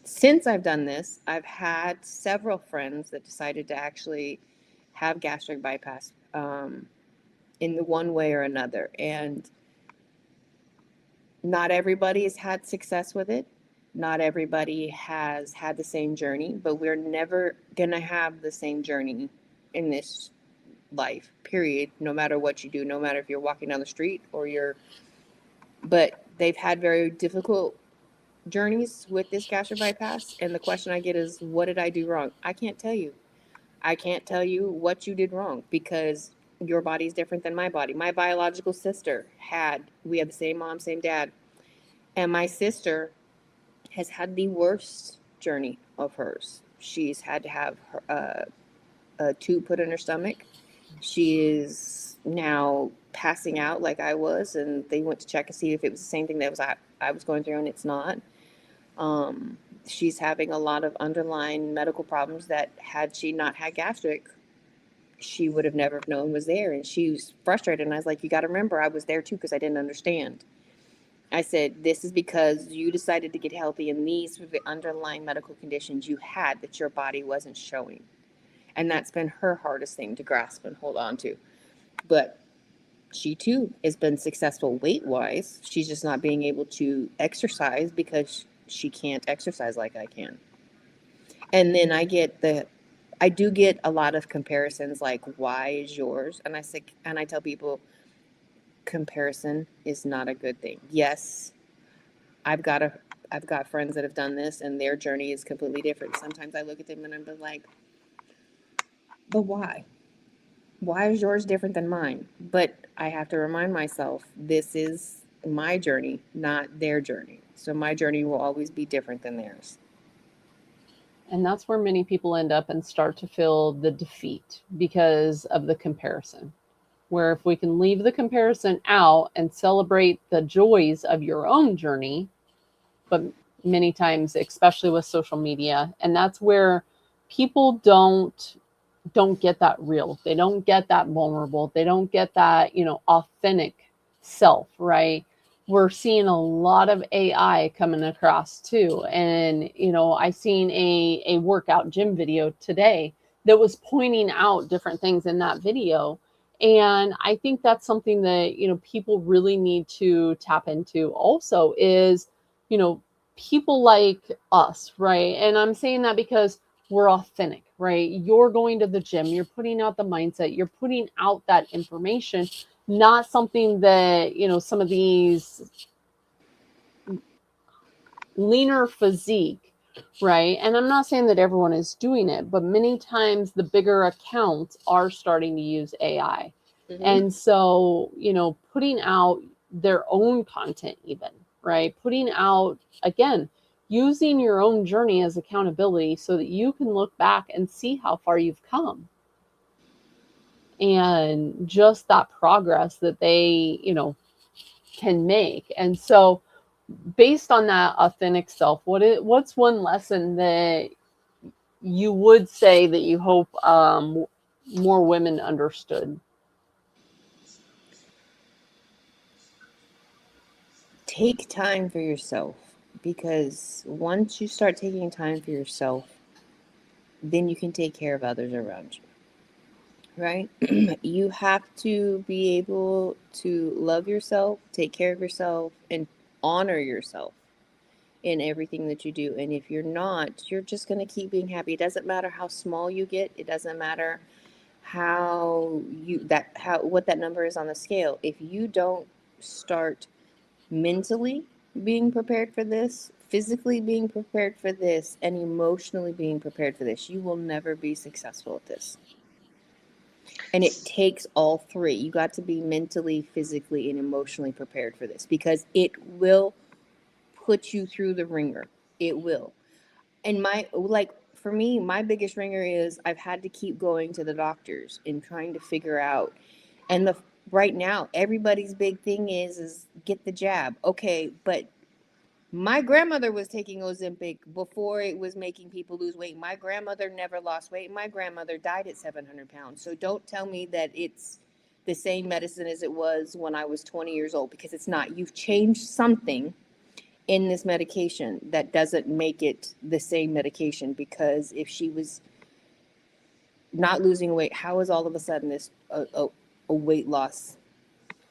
Since I've done this, I've had several friends that decided to actually have gastric bypass in the one way or another. And not everybody has had success with it. Not everybody has had the same journey, but we're never going to have the same journey in this life, period. No matter what you do, no matter if you're walking down the street or but they've had very difficult journeys with this gastric bypass. And the question I get is, what did I do wrong? I can't tell you. I can't tell you what you did wrong because your body's different than my body. My biological sister we had the same mom, same dad. And my sister has had the worst journey of hers. She's had to have a tube put in her stomach. She is now passing out like I was, and they went to check and see if it was the same thing that I was going through, and it's not. She's having a lot of underlying medical problems that had she not had gastric, she would have never known was there. And she was frustrated. And I was like, you got to remember, I was there too because I didn't understand. I said, this is because you decided to get healthy, and these were the underlying medical conditions you had that your body wasn't showing. And that's been her hardest thing to grasp and hold on to. But she too has been successful weight-wise. She's just not being able to exercise because she can't exercise like I can. And then I do get a lot of comparisons like, why is yours? And I tell people, comparison is not a good thing. Yes, I've got friends that have done this and their journey is completely different. Sometimes I look at them and I'm like, but why? Why is yours different than mine? But I have to remind myself, this is my journey, not their journey. So my journey will always be different than theirs. And that's where many people end up and start to feel the defeat because of the comparison. Where if we can leave the comparison out and celebrate the joys of your own journey, but many times, especially with social media, and that's where people don't get that real. They don't get that vulnerable. They don't get that, authentic self, right? We're seeing a lot of AI coming across too. And, I seen a workout gym video today that was pointing out different things in that video. And I think that's something that, people really need to tap into also is, people like us, right? And I'm saying that because we're authentic, right? You're going to the gym, you're putting out the mindset, you're putting out that information, not something that, some of these leaner physique, right? And I'm not saying that everyone is doing it, but many times the bigger accounts are starting to use AI. Mm-hmm. And so, putting out their own content even, right? Putting out, again, using your own journey as accountability so that you can look back and see how far you've come. And just that progress that they, can make. And so based on that authentic self, what's one lesson that you would say that you hope more women understood? take time for yourself, because once you start taking time for yourself, then you can take care of others around you, right? You have to be able to love yourself, take care of yourself, and honor yourself in everything that you do. And if you're not, you're just going to keep being happy. It doesn't matter how small you get. It doesn't matter what that number is on the scale. If you don't start mentally being prepared for this, physically being prepared for this, and emotionally being prepared for this, you will never be successful at this. And it takes all three. You got to be mentally, physically, and emotionally prepared for this, because it will put you through the ringer. It will. And for me, my biggest ringer is I've had to keep going to the doctors and trying to figure out. And right now, everybody's big thing is get the jab. Okay, but my grandmother was taking Ozempic before it was making people lose weight. My grandmother never lost weight. My grandmother died at 700 pounds. So don't tell me that it's the same medicine as it was when I was 20 years old, because it's not. You've changed something in this medication that doesn't make it the same medication, because if she was not losing weight, how is all of a sudden this a weight loss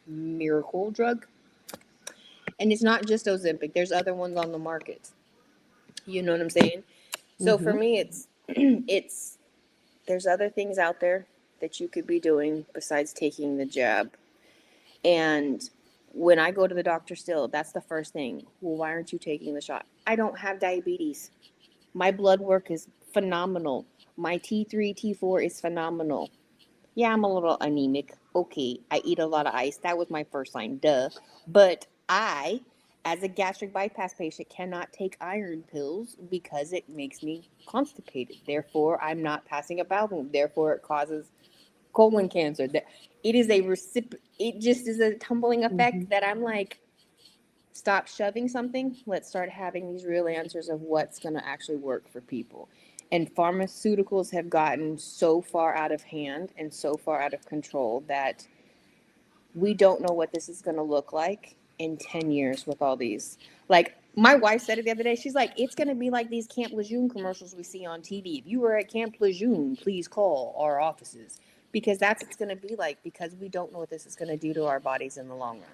miracle drug? And it's not just Ozempic. There's other ones on the market. You know what I'm saying? So for me, it's there's other things out there that you could be doing besides taking the jab. And when I go to the doctor still, that's the first thing. Well, why aren't you taking the shot? I don't have diabetes. My blood work is phenomenal. My T3, T4 is phenomenal. Yeah, I'm a little anemic. Okay, I eat a lot of ice. That was my first sign, duh. But I, as a gastric bypass patient, cannot take iron pills because it makes me constipated. Therefore, I'm not passing a bowel movement. Therefore, it causes colon cancer. It is a it just is a tumbling effect that I'm like, stop shoving something. Let's start having these real answers of what's going to actually work for people. And pharmaceuticals have gotten so far out of hand and so far out of control that we don't know what this is going to look like in 10 years with all these. Like, my wife said it the other day. She's like, it's going to be like these Camp Lejeune commercials we see on TV. If you were at Camp Lejeune, please call our offices. Because that's what it's going to be like, because we don't know what this is going to do to our bodies in the long run.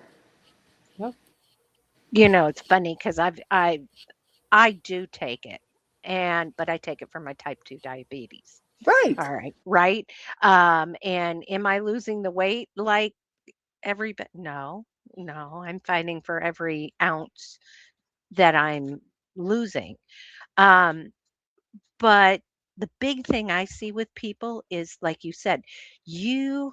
Yep. You know, it's funny because I do take it, but I take it for my type 2 diabetes. Right. All right, right? And am I losing the weight like no, no, I'm fighting for every ounce that I'm losing. Um, but the big thing I see with people is, like you said, you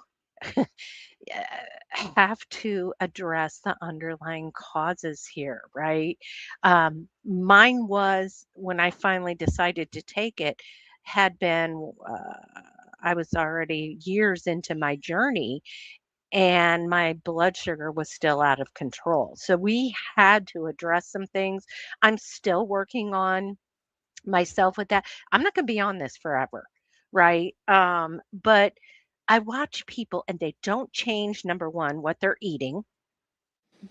have to address the underlying causes here, right? Mine was when I finally decided to take it, had been, I was already years into my journey and my blood sugar was still out of control. So we had to address some things. I'm still working on myself with that. I'm not going to be on this forever, right? But I watch people and they don't change, number one, what they're eating.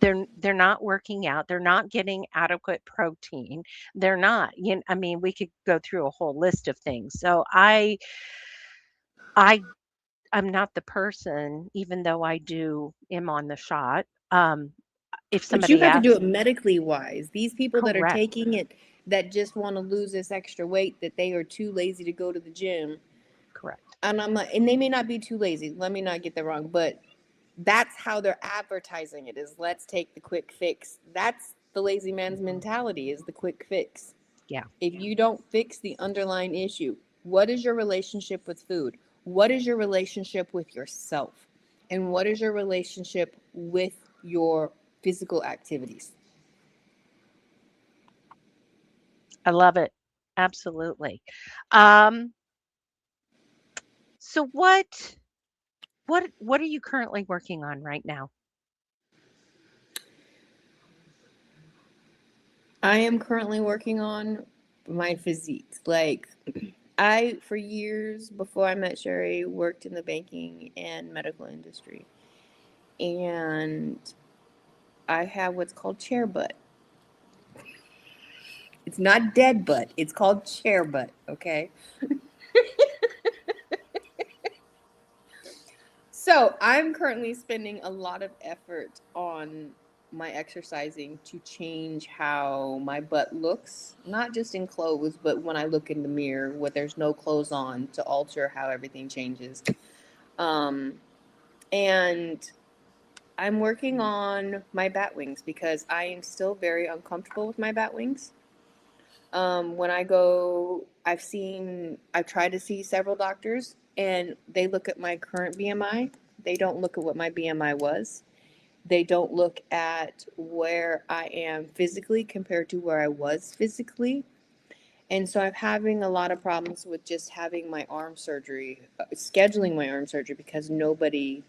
They're not working out. They're not getting adequate protein. They're not. I mean, we could go through a whole list of things. So I I'm not the person, even though am on the shot. If But you somebody have to do asks, it medically wise. These people that are correct, taking it, that just want to lose this extra weight, that they are too lazy to go to the gym. correct. And I'm like, and they may not be too lazy. Let me not get that wrong, but that's how they're advertising it, is let's take the quick fix. That's the lazy man's mentality, is the quick fix. Yeah. If you don't fix the underlying issue, what is your relationship with food? What is your relationship with yourself? And what is your relationship with your physical activities? I love it. Absolutely. Um, so what are you currently working on right now? I am currently working on my physique. Like, for years before I met Sherri, worked in the banking and medical industry. And I have what's called chair butt. It's not dead butt. It's called chair butt, okay? So I'm currently spending a lot of effort on my exercising to change how my butt looks, not just in clothes, but when I look in the mirror when there's no clothes on, to alter how everything changes. And I'm working on my bat wings because I am still very uncomfortable with my bat wings. When I go, I've tried to see several doctors, and they look at my current BMI. They don't look at what my BMI was. They don't look at where I am physically compared to where I was physically. And so I'm having a lot of problems with just having my arm surgery, scheduling my arm surgery, because nobody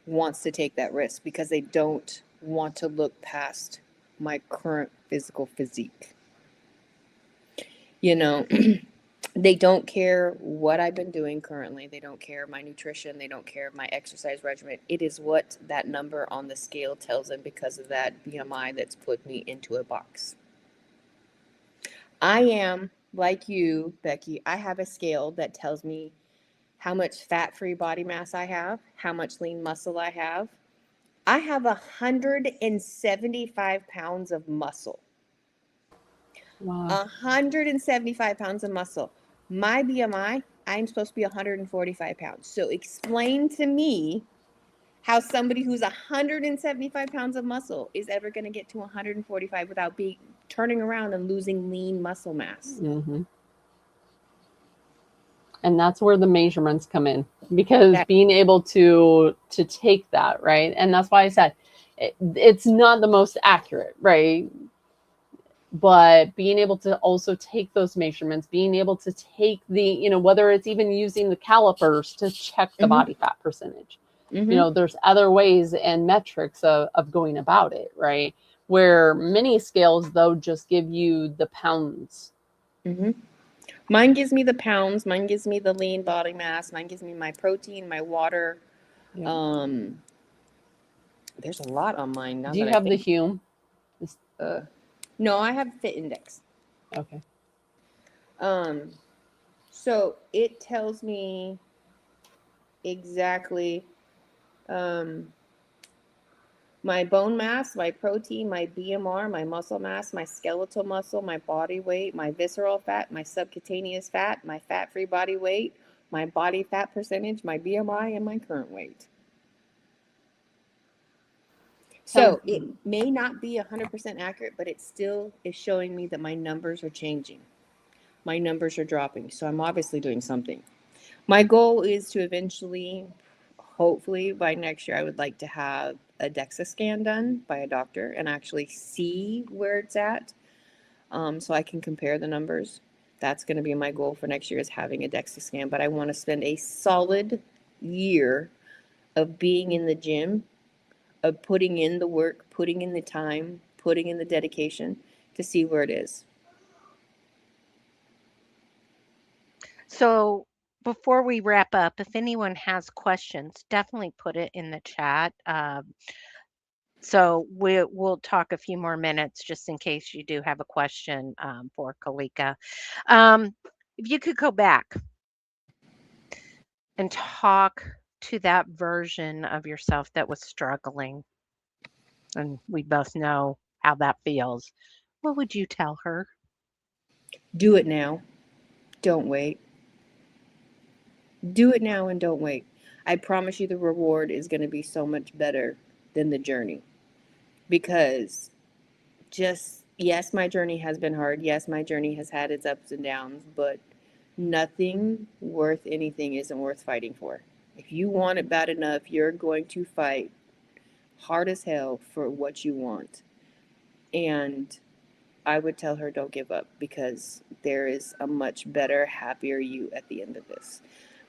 wants to take that risk because they don't want to look past my current physical physique. You know, they don't care what I've been doing currently. They don't care my nutrition. They don't care my exercise regimen. It is what that number on the scale tells them because of that BMI that's put me into a box. I am like you, Becky. I have a scale that tells me how much fat-free body mass I have, how much lean muscle I have. I have 175 pounds of muscle. Wow. 175 pounds of muscle. My BMI, I'm supposed to be 145 pounds. So explain to me how somebody who's 175 pounds of muscle is ever going to get to 145 without turning around and losing lean muscle mass. Mm-hmm. And that's where the measurements come in, because being able to take that, right? And that's why I said it's not the most accurate, right? But being able to also take those measurements, being able to take the, whether it's even using the calipers to check the body fat percentage. There's other ways and metrics of going about it, right? Where many scales, though, just give you the pounds. Mine gives me the pounds. Mine gives me the lean body mass. Mine gives me my protein, my water. There's a lot on mine. Do you have the Hume? No, I have Fit Index. Okay. So it tells me exactly my bone mass, my protein, my BMR, my muscle mass, my skeletal muscle, my body weight, my visceral fat, my subcutaneous fat, my fat-free body weight, my body fat percentage, my BMI, and my current weight. So it may not be 100% accurate, but it still is showing me that my numbers are changing. My numbers are dropping. So I'm obviously doing something. My goal is to eventually, hopefully by next year, I would like to have a DEXA scan done by a doctor and actually see where it's at, so I can compare the numbers. That's going to be my goal for next year, is having a DEXA scan. But I want to spend a solid year of being in the gym, of putting in the work, putting in the time, putting in the dedication to see where it is. So before we wrap up, if anyone has questions, definitely put it in the chat. So we'll talk a few more minutes just in case you do have a question for Keleka. If you could go back and talk to that version of yourself that was struggling, and we both know how that feels, what would you tell her? Do it now. Don't wait. Do it now and don't wait. I promise you the reward is going to be so much better than the journey. Because yes, my journey has been hard. Yes, my journey has had its ups and downs, but nothing worth anything isn't worth fighting for. If you want it bad enough, you're going to fight hard as hell for what you want. And I would tell her, don't give up, because there is a much better, happier you at the end of this.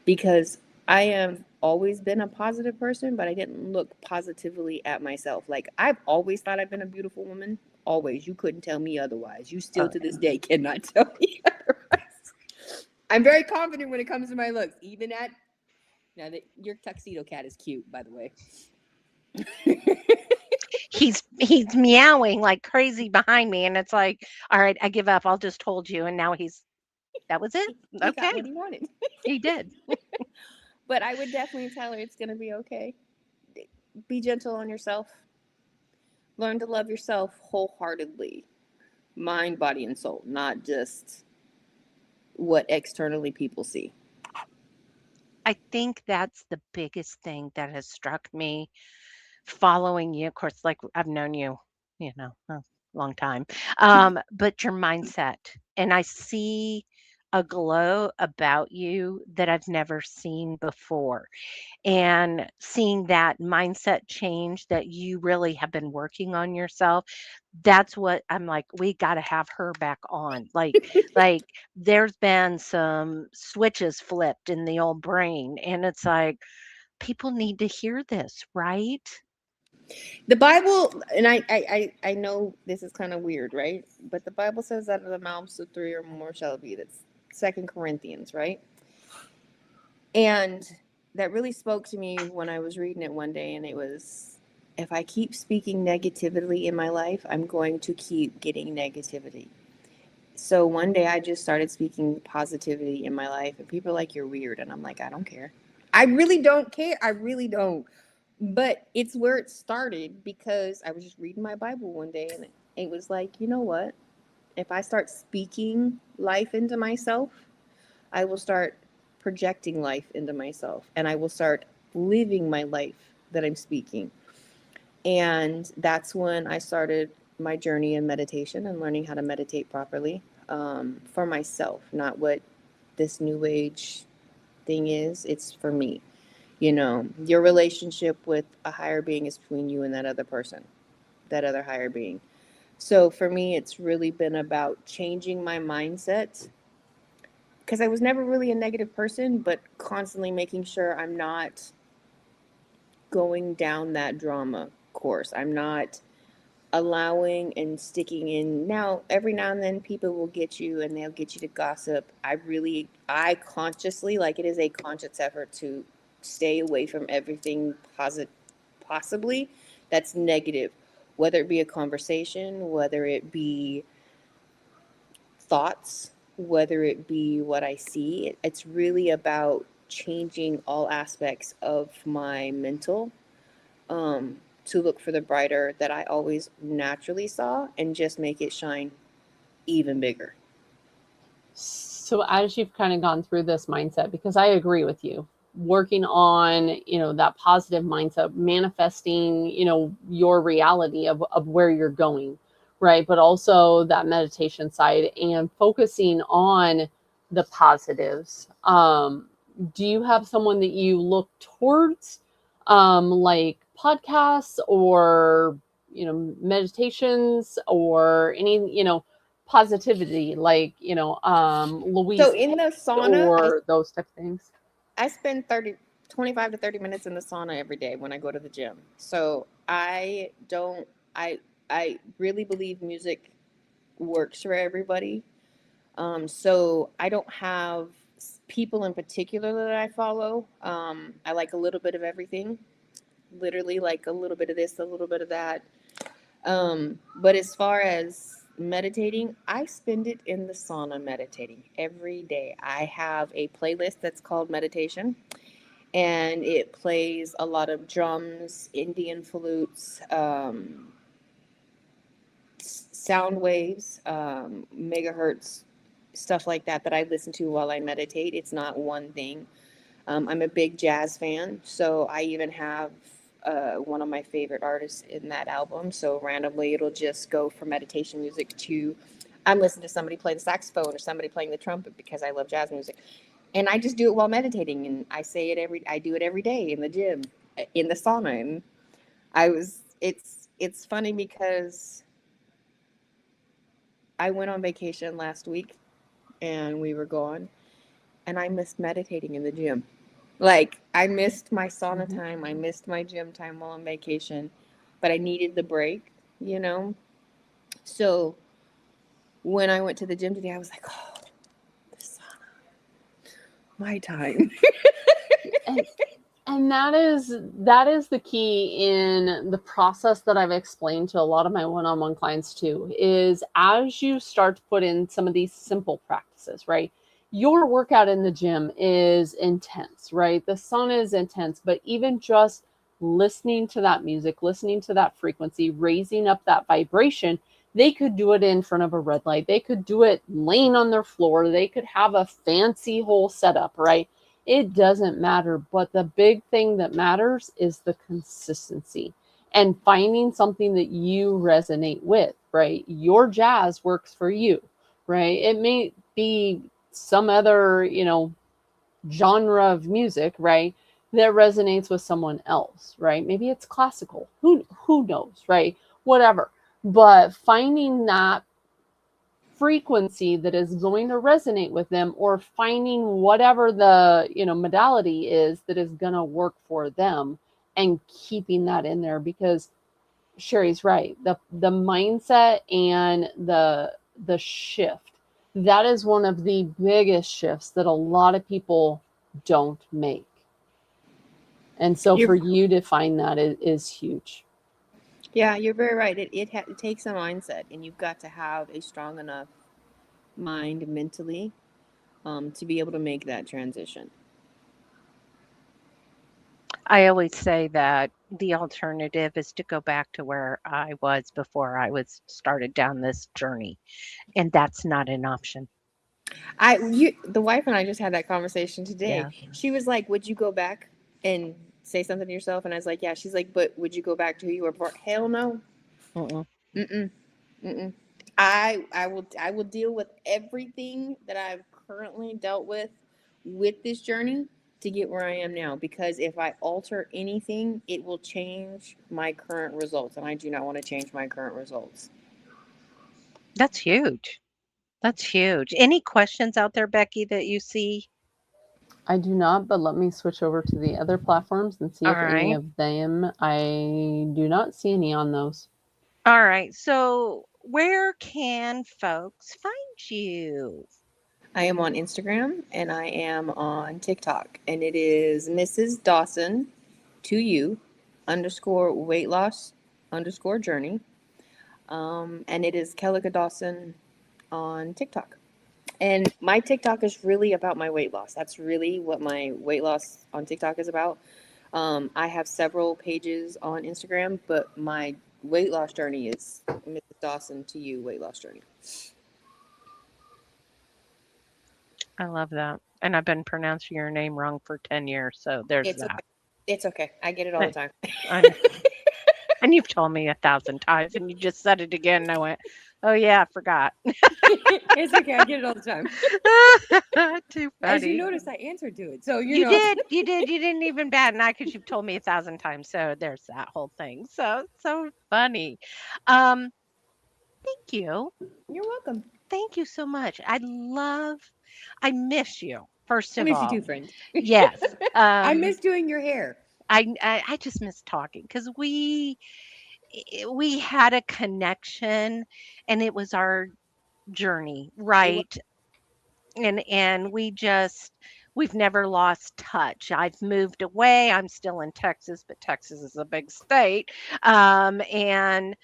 Because I have always been a positive person, but I didn't look positively at myself. Like, I've always thought I've been a beautiful woman. Always. You couldn't tell me otherwise. You still to this day cannot tell me otherwise. I'm very confident when it comes to my looks. Even at, now that your tuxedo cat is cute, by the way. he's meowing like crazy behind me, and it's like, all right, I give up. I'll just hold you. And now that was it. He Okay, got what he wanted. he did. But I would definitely tell her it's going to be okay. Be gentle on yourself. Learn to love yourself wholeheartedly, mind, body, and soul, not just what externally people see. I think that's the biggest thing that has struck me following you. Of course, like I've known you, a long time, but your mindset, and I see a glow about you that I've never seen before. And seeing that mindset change that you really have been working on yourself, that's what I'm like, we got to have her back on. Like there's been some switches flipped in the old brain, and it's like people need to hear this, right? The Bible, and I know this is kind of weird, right? But the Bible says that of the mouths of three or more shall it be. That's Second Corinthians, right? And that really spoke to me when I was reading it one day, and it was, if I keep speaking negatively in my life, I'm going to keep getting negativity. So one day I just started speaking positivity in my life, and people are like, "You're weird," and I'm like, "I don't care. I really don't care. I really don't." But it's where it started because I was just reading my Bible one day, and it was like, you know what? If I start speaking life into myself, I will start projecting life into myself, and I will start living my life that I'm speaking. And that's when I started my journey in meditation and learning how to meditate properly, for myself, not what this new age thing is. It's for me. Your relationship with a higher being is between you and that other person, that other higher being. So for me, it's really been about changing my mindset because I was never really a negative person, but constantly making sure I'm not going down that drama course. I'm not allowing and sticking in. Now, every now and then people will get you and they'll get you to gossip. I consciously, like, it is a conscious effort to stay away from everything possibly that's negative, whether it be a conversation, whether it be thoughts, whether it be what I see. It's really about changing all aspects of my mental, to look for the brighter that I always naturally saw and just make it shine even bigger. So as you've kind of gone through this mindset, because I agree with you, working on, that positive mindset, manifesting, your reality of where you're going, right? But also that meditation side and focusing on the positives. Do you have someone that you look towards, like podcasts or, meditations or any, positivity, like, So Louise in the Hay sauna, or those type of things? I spend 25 to 30 minutes in the sauna every day when I go to the gym. So I don't, I really believe music works for everybody. So I don't have people in particular that I follow. I like a little bit of everything, literally like a little bit of this, a little bit of that. But as far as meditating, I spend it in the sauna meditating every day. I have a playlist that's called meditation, and it plays a lot of drums, Indian flutes, sound waves, megahertz, stuff like that I listen to while I meditate. It's not one thing. I'm a big jazz fan, so I even have one of my favorite artists in that album. So randomly, it'll just go from meditation music to I'm listening to somebody play the saxophone or somebody playing the trumpet because I love jazz music, and I just do it while meditating. And I do it every day in the gym, in the sauna. And it's funny because I went on vacation last week, and we were gone, and I missed meditating in the gym. Like, I missed my sauna Mhm. time, I missed my gym time while on vacation, but I needed the break, you know? So when I went to the gym today, I was like, oh, the sauna, my time. and and And that is the key in the process that I've explained to a lot of my one-on-one clients too, is as you start to put in some of these simple practices, right? Your workout in the gym is intense, right? The sun is intense, but even just listening to that music, listening to that frequency, raising up that vibration, they could do it in front of a red light. They could do it laying on their floor. They could have a fancy whole setup, right? It doesn't matter. But the big thing that matters is the consistency and finding something that you resonate with, right? Your jazz works for you, right? It may be some other, genre of music, right? That resonates with someone else, right? Maybe it's classical. Who knows, right? Whatever. But finding that frequency that is going to resonate with them, or finding whatever the modality is that is going to work for them, and keeping that in there, because Sherri's right, the mindset and the shift, that is one of the biggest shifts that a lot of people don't make. And so for you to find that is huge. Yeah, you're very right. It takes a mindset, and you've got to have a strong enough mind mentally to be able to make that transition. I always say that the alternative is to go back to where I was before I was started down this journey, and that's not an option. The wife and I just had that conversation today. Yeah. She was like, "Would you go back and say something to yourself?" And I was like, "Yeah." She's like, "But would you go back to who you were before?" Hell no. Mm-mm. Mm-mm. Mm-mm. I will deal with everything that I've currently dealt with this journey to get where I am now, because if I alter anything, it will change my current results, and I do not want to change my current results. That's huge. That's huge. Any questions out there, Becky, that you see? I do not, but let me switch over to the other platforms and see All if any right. of them, I do not see any on those. All right. So, where can folks find you? I am on Instagram and I am on TikTok, and it is Mrs. Dawson to you underscore weight loss underscore journey. And it is Keleka Dawson on TikTok. And my TikTok is really about my weight loss. That's really what my weight loss on TikTok is about. I have several pages on Instagram, but my weight loss journey is Mrs. Dawson to you weight loss journey. I love that. And I've been pronouncing your name wrong for 10 years, so there's It's that. okay. It's okay. I get it all the time. I know. And you've told me 1,000 times, and you just said it again, and I went, "Oh, yeah, I forgot." It's okay. I get it all the time. Too As you funny. noticed, I answered to it. So, You did, you did. You didn't even bat an eye because you've told me 1,000 times, so there's that whole thing. So funny. Um, thank you. You're welcome. Thank you so much. I miss you, first I of miss you all. too, friend. Yes. I miss doing your hair. I just miss talking because we had a connection, and it was our journey, It was right? And we've never lost touch. I've moved away. I'm still in Texas, but Texas is a big state. And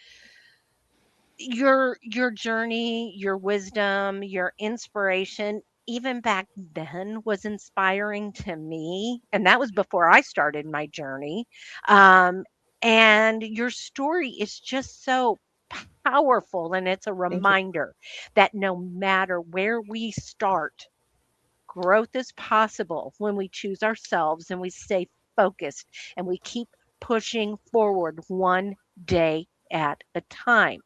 your journey, your wisdom, your inspiration, even back then, was inspiring to me, and that was before I started my journey. Um, and your story is just so powerful, and it's a thank you. reminder that no matter where we start, growth is possible when we choose ourselves and we stay focused and we keep pushing forward one day at a time.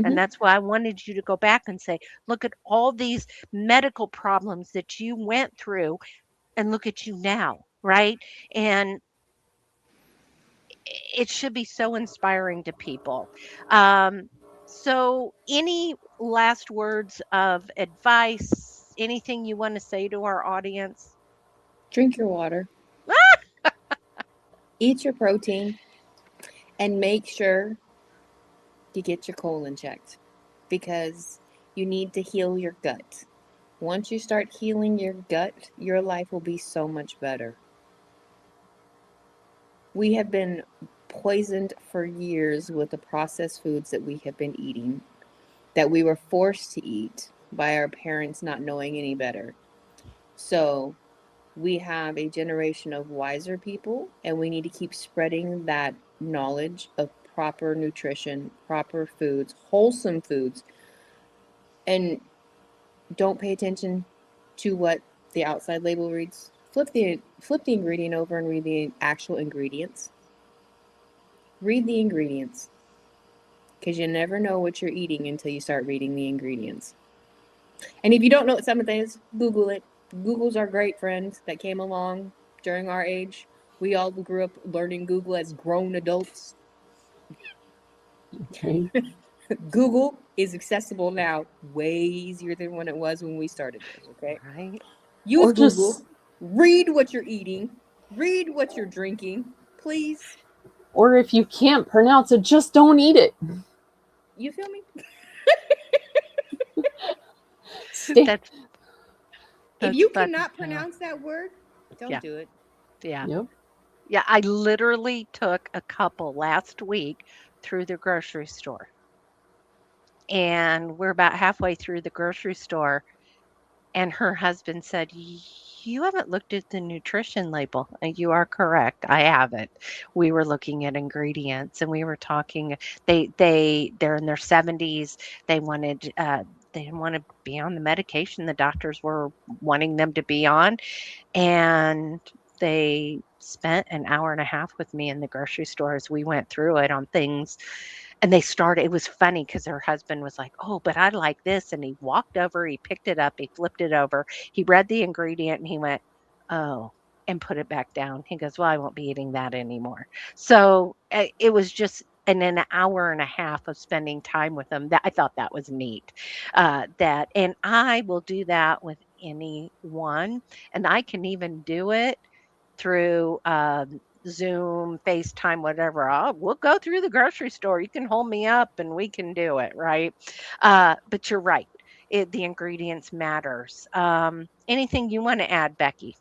And Mm-hmm. that's why I wanted you to go back and say, look at all these medical problems that you went through, and look at you now, right? And it should be so inspiring to people. Um, so, any last words of advice, anything you want to say to our audience? Drink your water, eat your protein, and make sure you get your colon checked, because you need to heal your gut. Once you start healing your gut, your life will be so much better. We have been poisoned for years with the processed foods that we have been eating, that we were forced to eat by our parents not knowing any better. So we have a generation of wiser people, and we need to keep spreading that knowledge of proper nutrition, proper foods, wholesome foods, and don't pay attention to what the outside label reads. Flip the ingredient over and read the actual ingredients. Read the ingredients, because you never know what you're eating until you start reading the ingredients. And if you don't know what something is, Google it. Google's our great friend that came along during our age. We all grew up learning Google as grown adults. Okay. Google is accessible now way easier than when it was when we started this, okay? Right. Use Or Google. just Read what you're eating. Read what you're drinking. Please. or if you can't pronounce it, just don't eat it. You feel me? Stay. That's If that's you fun. cannot pronounce that word, Yeah. don't do it. Yeah. Yep. Yeah. I literally took a couple last week through the grocery store. And we're about halfway through the grocery store, and her husband said, "You haven't looked at the nutrition label." And you are correct. I haven't. We were looking at ingredients and we were talking. They're in their 70s. They wanted they didn't want to be on the medication the doctors were wanting them to be on, and they spent an hour and a half with me in the grocery store as we went through it on things. And they started, it was funny because her husband was like, "Oh, but I like this." And he walked over, he picked it up, he flipped it over, he read the ingredient and he went, "Oh," and put it back down. He goes, "Well, I won't be eating that anymore." So it was just in an hour and a half of spending time with them that I thought that was neat. And I will do that with anyone. And I can even do it through Zoom, FaceTime, whatever. We'll go through the grocery store. You can hold me up and we can do it, right? But you're right. The ingredients matters. Anything you want to add, Becky?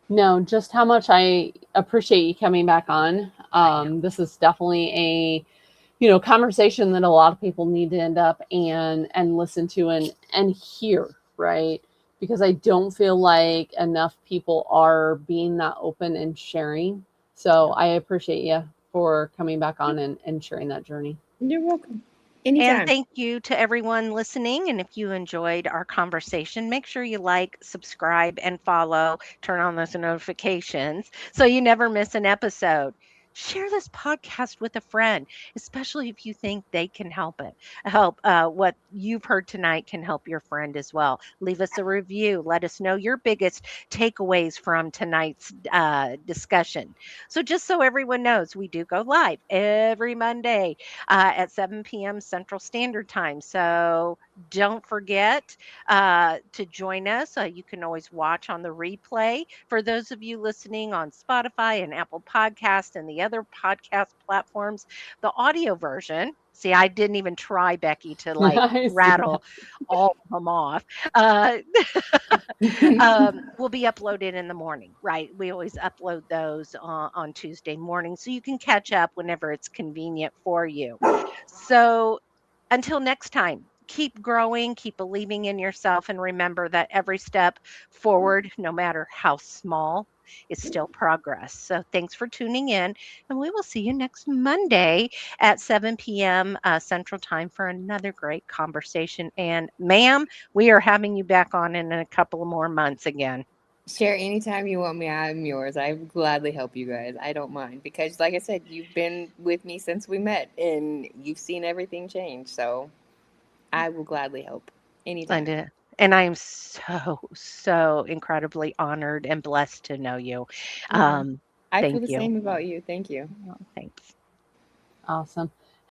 No, just how much I appreciate you coming back on. I know. This is definitely a conversation that a lot of people need to end up and listen to and hear, right? Because I don't feel like enough people are being that open and sharing. So I appreciate you for coming back on and sharing that journey. You're welcome. And Anytime. thank you to everyone listening. And if you enjoyed our conversation, make sure you like, subscribe, and follow. Turn on those notifications so you never miss an episode. Share this podcast with a friend, especially if you think they can help. What you've heard tonight can help your friend as well. Leave us a review. Let us know your biggest takeaways from tonight's discussion. So, just so everyone knows, we do go live every Monday at 7 p.m. Central Standard Time. So don't forget to join us. You can always watch on the replay. For those of you listening on Spotify and Apple Podcasts and the other podcast platforms, the audio version. See, I didn't even try, Becky, to like I see that. rattle all of them off. Uh, will be uploaded in the morning, right? We always upload those on Tuesday morning so you can catch up whenever it's convenient for you. So until next time, keep growing, keep believing in yourself, and remember that every step forward, no matter how small, is still progress. So thanks for tuning in, and we will see you next Monday at 7 p.m. Central Time for another great conversation. And ma'am, we are having you back on in a couple of more months again. Share anytime you want me. I'm yours. I gladly help you guys. I don't mind because, like I said, you've been with me since we met, and you've seen everything change. So I will gladly help anytime. And I am so, so incredibly honored and blessed to know you. Well, I feel Thank the you. same about you. Thank you. Well, thanks. Awesome.